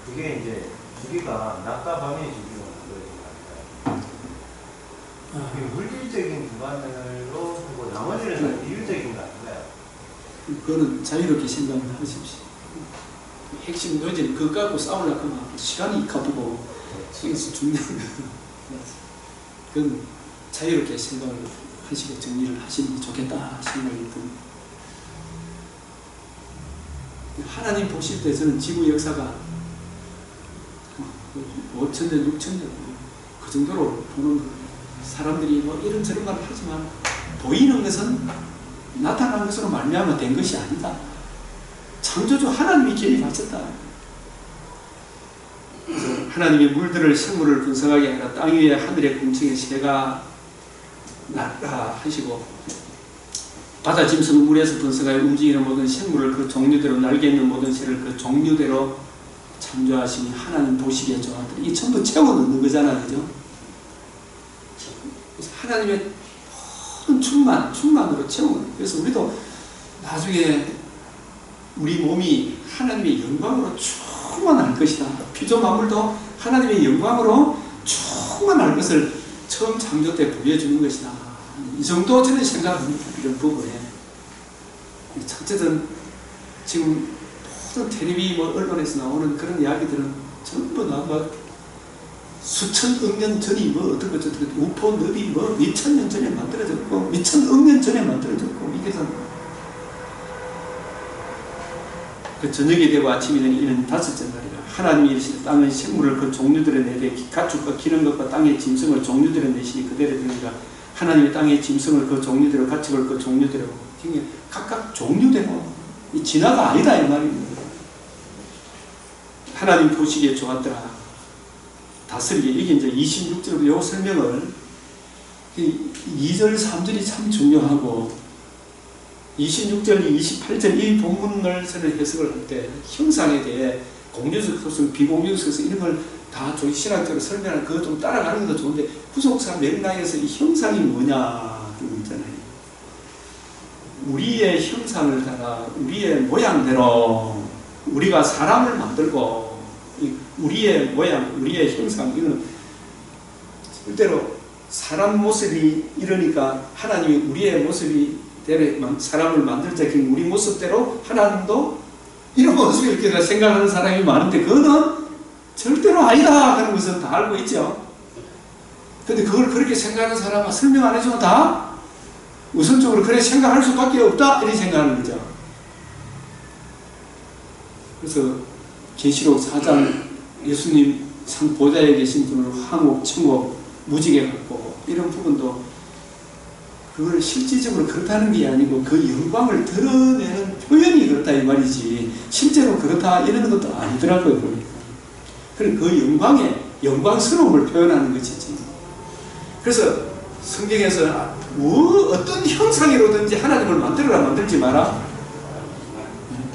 그게 이제 주기가 낮과 밤의 주기가 만들어진 거니까요. 그게 물질적인 기반으로 하고 나머지는 다 비율적인 거 아닌가요? 그거는 자유롭게 생각을 하십시오. 핵심 논제는 그거 갖고 싸우려고 하면 시간이 가쁘고 속에서 죽는 거예요. 그건 자유롭게 생각을 하시고 정리를 하시는 게 좋겠다 생각이 듭니다. 하나님 보실 때 저는 지구 역사가 5,000년, 6,000년 그 정도로 보는 거예요. 사람들이 뭐 이런저런 말을 하지만 보이는 것은 나타난 것으로 말미암아 된 것이 아니다. 창조주 하나님이 개입하셨다. 그래서 하나님이 물들을 생물을 분성하게 하라. 땅 위에 하늘의 궁창에 새가 날라 하시고 바다 짐승 물에서 분성하여 움직이는 모든 생물을 그 종류대로 날개 있는 모든 새를 그 종류대로 창조하시니 하나님 보시기에 좋았더라. 이 전부 채워 넣는 거잖아, 그죠? 그래서 하나님의 모든 충만으로 채워. 그래서 우리도 나중에 우리 몸이 하나님의 영광으로 충만할 것이다. 피조 만물도 하나님의 영광으로 충만할 것을 처음 창조 때 보여주는 것이다. 이 정도 저는 생각합니다. 이런 부분에. 첫째는 지금 모든 텔레비 언론에서 나오는 그런 이야기들은 전부 다 수천억 년 전이 어떻고 저떻고 우포 늪이 몇천 년 전에 만들어졌고 몇천억 년 전에 만들어졌고 이게 그 저녁이 되고 아침이 되니 이는 5째 날이라. 하나님이 이르시되 땅의 생물을 그 종류들에 내되 가축과 기는 것과 땅의 짐승을 종류들에 내시니 그대로 되니라. 하나님의 땅의 짐승을 그 종류대로 가축을 그 종류대로 각각 종류대로 이 진화가 아니다 이 말입니다. 하나님 보시기에 좋았더라. 다스리게 이게 이제 26절 요 설명을 2절 3절이 참 중요하고 26절 28절 이 본문을 저는 해석을 할 때 형상에 대해 공유적 소승 비공유적 소승 이런 걸 다 저희 신학적으로 설명하는 그거 좀 따라가는 것도 좋은데 후속사 맥락에서 이 형상이 뭐냐 그런 거 있잖아요. 우리의 형상을 따라 우리의 모양대로 우리가 사람을 만들고 우리의 모양, 우리의 형상 이거는 실제로 사람 모습이 이러니까 하나님이 우리의 모습이 대로 사람을 만들자 우리 모습대로 하나님도 이런 모습일 거라 생각하는 사람이 많은데 그거는 절대로 아니다 하는 것은 다 알고 있죠. 근데 그걸 그렇게 생각하는 사람은 설명 안 해주면 다 우선적으로 그래 생각할 수밖에 없다 이렇게 생각하는 거죠. 그래서 계시록 4장 예수님 상 보좌에 계신 분으로 황옥, 청옥, 무지개 갖고 이런 부분도 그걸 실질적으로 그렇다는 게 아니고 그 영광을 드러내는 표현이 그렇다 이 말이지 실제로 그렇다 이러는 것도 아니더라고요. 보니까. 그럼 그 영광스러움을 표현하는 것이지. 그래서 성경에서 어떤 형상이로든지 하나님을 만들어라 만들지 마라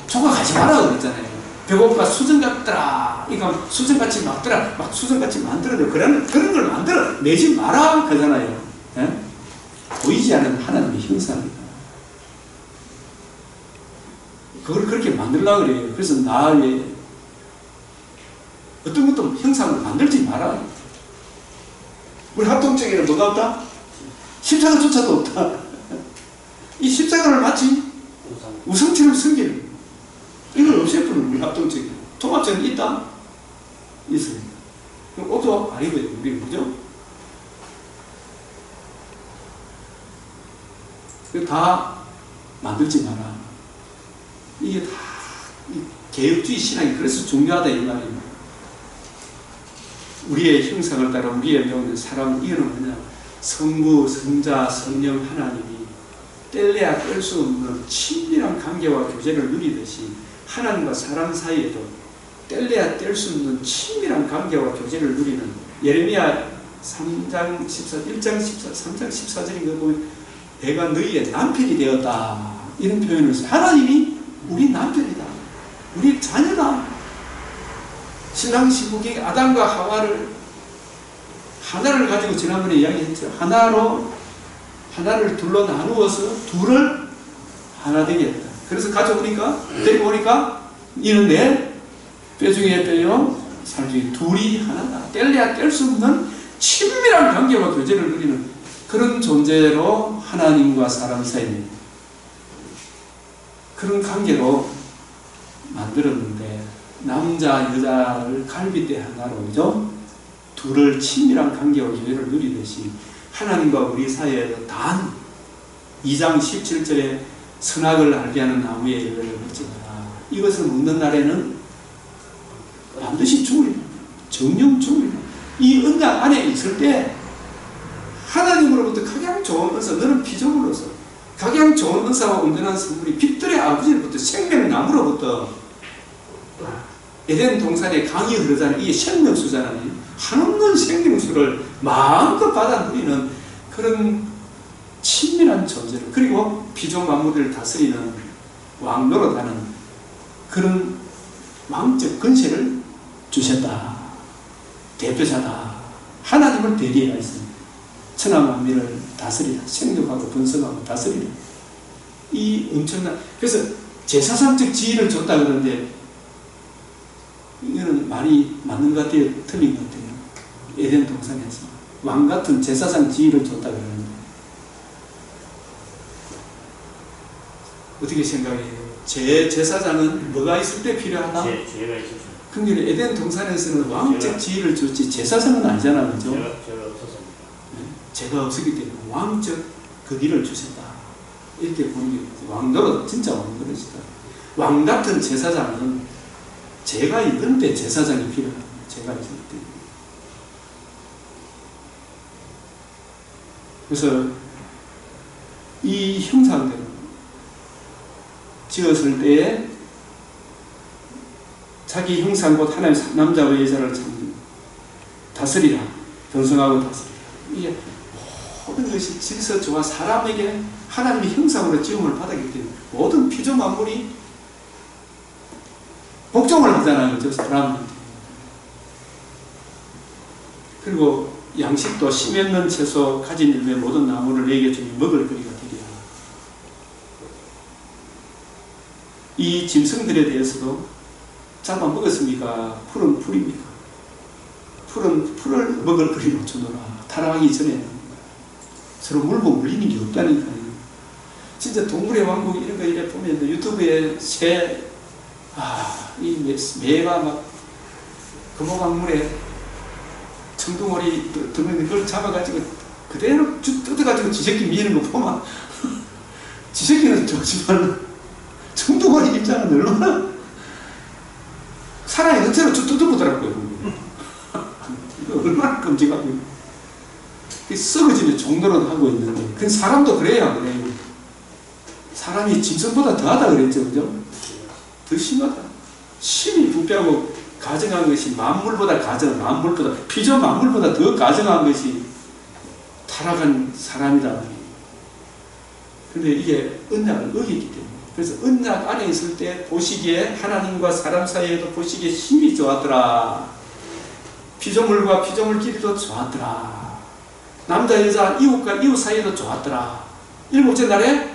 조각하지 마라 그랬잖아요. 배고파 수정 같더라 이거 수정같이 막더라 막 수정같이 만들어내 그런 걸 만들어 내지 마라 그러잖아요. 예? 보이지 않는 하나님의 형상이다. 그걸 그렇게 만들려고 그래요. 그래서 나의 어떤 것도 형상을 만들지 마라. 우리 합동적에는 뭐가 없다? 십자가조차도 없다. 이 십자가를 마치 우상처럼 섬기는 이걸 없애버리는 우리 합동적에 통합적은 있다? 있어요. 그럼 없어? 아니고요. 우리 그죠? 다 만들지 마라. 이게 다 개혁주의 신앙이 그래서 중요하다 이 말입니다. 우리의 형상을 따라 우리의 명은 사람, 이거는 뭐냐, 성부, 성자, 성령 하나님이 뗄래야 뗄 수 없는 친밀한 관계와 교제를 누리듯이 하나님과 사람 사이에도 뗄래야 뗄 수 없는 친밀한 관계와 교제를 누리는, 예레미야 3장 3장 14절인가 보면 내가 너희의 남편이 되었다, 이런 표현을 써요. 하나님이 우리 남편이다, 우리 자녀다. 신랑 신부기 아담과 하와를 하나를 가지고 지난번에 이야기했죠. 하나를 둘로 나누어서 둘을 하나 되게 했다. 그래서 가져오니까, 데리고 오니까 이는 내 뼈 중에 뼈요 살 중에 둘이 하나다. 뗄래야 뗄 수 없는 친밀한 관계와 교제를 누리는 그런 존재로 하나님과 사람 사이 그런 관계로 만들었는데, 남자 여자를 갈빗대 하나로, 그죠? 둘을 친밀한 관계와 교제를 누리듯이 하나님과 우리 사이에도 단 2장 17절에 선악을 알게 하는 나무의 열매를 먹지마라. 이것을 먹는 날에는 반드시 죽으리라. 정령 죽으리라. 이 언약 안에 있을 때 하나님으로부터 가장 좋은 은사, 너는 피조물로서 가장 좋은 은사와 온전한 선물이 빛들의 아버지로부터 생명나무로부터 에덴 동산에 강이 흐르잖아요. 이게 생명수잖아요. 한없는 생명수를 마음껏 받아 누리는 그런 친밀한 존재를, 그리고 피조 만물을 다스리는 왕 노릇하는 그런 왕적 권세를 주셨다. 대표자다. 하나님을 대리해야 했습니다. 천하 만민을 다스리라. 생육하고 번성하고 다스리라. 이 엄청난, 그래서 제사상적 지위를 줬다 그러는데 이거는 말이 맞는 것 같아요, 틀린 것 같아요. 에덴 동산에서 왕 같은 제사상 지위를 줬다 그러는데 어떻게 생각해요? 제사장은 뭐가 있을 때 필요하다? 죄가 있었죠. 근데 에덴 동산에서는 왕적 지위를 줬지 제사장은 아니잖아, 그죠? 죄가 없었습니다. 죄가 없었기 때문에 왕적 거기를 주셨다. 이렇게 보는 게 왕노릇, 진짜 왕노릇이다. 왕 같은 제사장은 죄가 있는데 제사장이 필요합니다. 죄가 있을 때. 그래서 이 형상들은 지었을 때에 자기 형상 곧 하나님 남자와 여자를 다스리라. 번성하고 다스리라. 이게 모든 것이 질서 조화, 사람에게 하나님의 형상으로 지음을 받았기 때문에 모든 피조 만물이 복종을 하잖아요. 그죠? 사람한테. 그리고 양식도 심했는 채소, 가진 열매 모든 나무를 내게 주니 먹을 거리가 되리라. 이 짐승들에 대해서도 잡아 먹었습니까? 풀은 풀입니까? 풀을 먹을 거리로 주노라. 타락하기 전에 서로 물고 물리는 게 없다니까요. 진짜 동물의 왕국 이런 거 이래 보면 유튜브에 이 매가 막 금호강물에 청둥오리 들면 그걸 잡아가지고 그대로 뜯어가지고 지새끼 미는 거 보면 지새끼는 좋지만 청둥오리 입장은 얼마나 사람이 전체로 쭉 뜯어보더라고요. 이거 얼마나 끔찍하고 썩어지는 종로를 하고 있는데, 그 사람도 그래요. 사람이 짐승보다 더하다 그랬죠, 그죠? 더 심하다. 신이 부패하고 가정한 것이 만물보다 피조 만물보다 더 가정한 것이 타락한 사람이다. 근데 이게 언약을 어기기 때문에. 그래서 언약 안에 있을 때 보시기에 하나님과 사람 사이에도 보시기에 힘이 좋았더라. 피조물과 피조물끼리도 좋았더라. 남자 여자 이웃과 이웃 사이에도 좋았더라. 일곱째 날에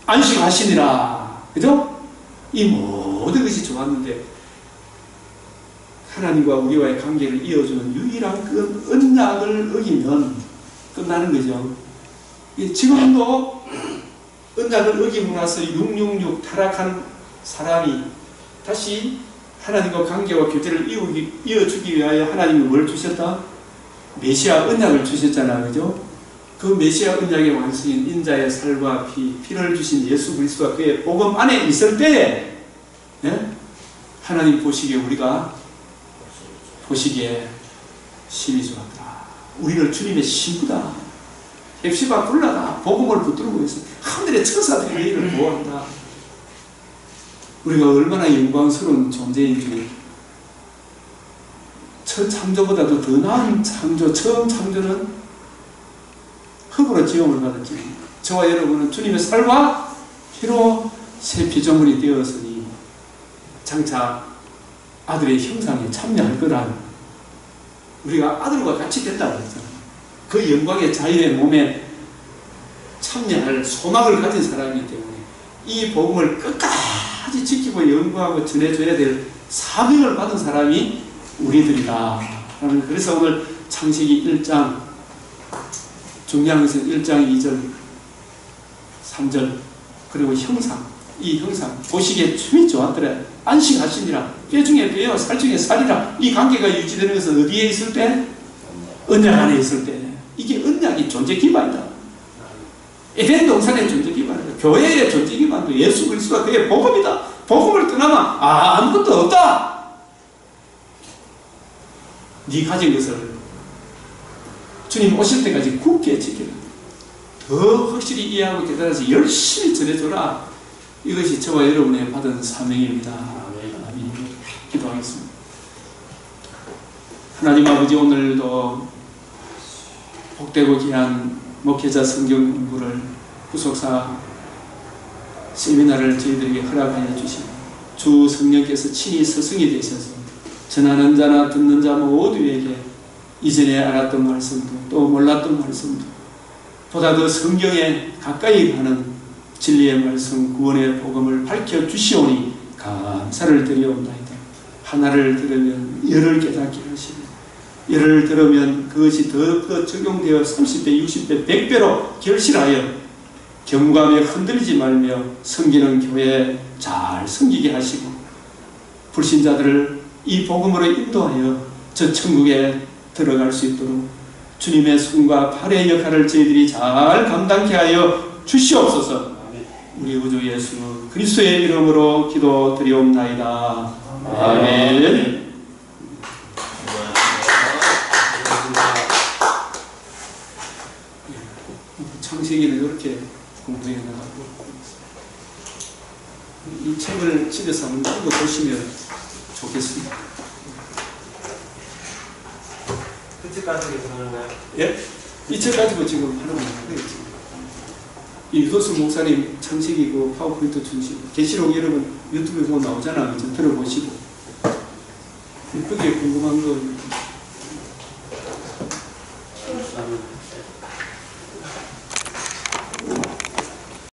안식하시니라. 그죠? 이 모든 것이 좋았는데 하나님과 우리와의 관계를 이어주는 유일한 그 언약을 어기면 끝나는 거죠. 지금도 언약을 어기고 나서 666 타락한 사람이 다시 하나님과 관계와 교제를 이어주기 위하여 하나님이 뭘 주셨다? 메시아 언약을 주셨잖아요. 그죠? 그 메시아 언약의 완성인 인자의 살과 피를 주신 예수 그리스도가 그의 복음 안에 있을 때에 하나님 우리가 보시기에 심히 좋았더라. 우리를 주님의 신부다. 헵시바 불라다. 복음을 붙들고 있어. 하늘의 천사들이 너희를 보호한다. 우리가 얼마나 영광스러운 존재인지, 첫 창조보다도 더 나은 창조, 처음 창조는 흙으로 지음을 받았지. 저와 여러분은 주님의 살과 피로 새 피조물이 되었으니 장차 아들의 형상에 참여할 거란, 우리가 아들과 같이 된다고 했잖아요. 그 영광의 자유의 몸에 참여할 소망을 가진 사람이기 때문에 이 복음을 끝까지 지키고 연구하고 전해줘야 될 사명을 받은 사람이 우리들이다. 그래서 오늘 창세기 1장, 중요한 것은 1장 2절 3절 그리고 형상, 이 형상 보시기에 춤이 좋았더라. 안식하시니라. 뼈 중에 뼈요 살 중에 살이라. 이 관계가 유지되는 것은 어디에 있을 때? 언약 안에 있을 때. 이게 언약이 존재 기반이다. 에덴 동산의 존재 기반이다. 교회의 존재 기반도 예수 그리스도가 그의 복음이다. 복음을 떠나면 아무것도 없다. 네 가진 것을 주님 오실 때까지 굳게 지키라. 더 확실히 이해하고 깨달아서 열심히 전해줘라. 이것이 저와 여러분의 받은 사명입니다. 아멘. 기도하겠습니다. 하나님 아버지, 오늘도 복되고 귀한 목회자 성경 공부를 구속사 세미나를 저희들에게 허락하여 주시고 주 성령께서 친히 스승이 되셔서 전하는 자나 듣는 자 모두에게 이전에 알았던 말씀도 또 몰랐던 말씀도 보다 더 성경에 가까이 가는 진리의 말씀, 구원의 복음을 밝혀주시오니 감사를 드리옵나이다. 하나를 들으면 열을 깨닫게 하시고 열을 들으면 그것이 더 적용되어 30배, 60배, 100배로 결실하여 경감에 흔들리지 말며 섬기는 교회 잘 섬기게 하시고 불신자들을 이 복음으로 인도하여 저 천국에 들어갈 수 있도록 주님의 손과 팔의 역할을 저희들이 잘 감당케 하여 주시옵소서. 우리 구주 예수 그리스도의 이름으로 기도드리옵나이다. 아멘. 창세기는 이렇게 공부해 나가고 이 책을 집에서 한번 읽어보시면 좋겠습니다. 그 책 가지고 하는가요? 예? 이 책 가지고 지금 하는 거예요. 이 유도수 목사님 창세기 그 파워포인트 주시고 계시록 여러분 유튜브에 보면 나오잖아요. 좀 들어보시고 거기에 궁금한 거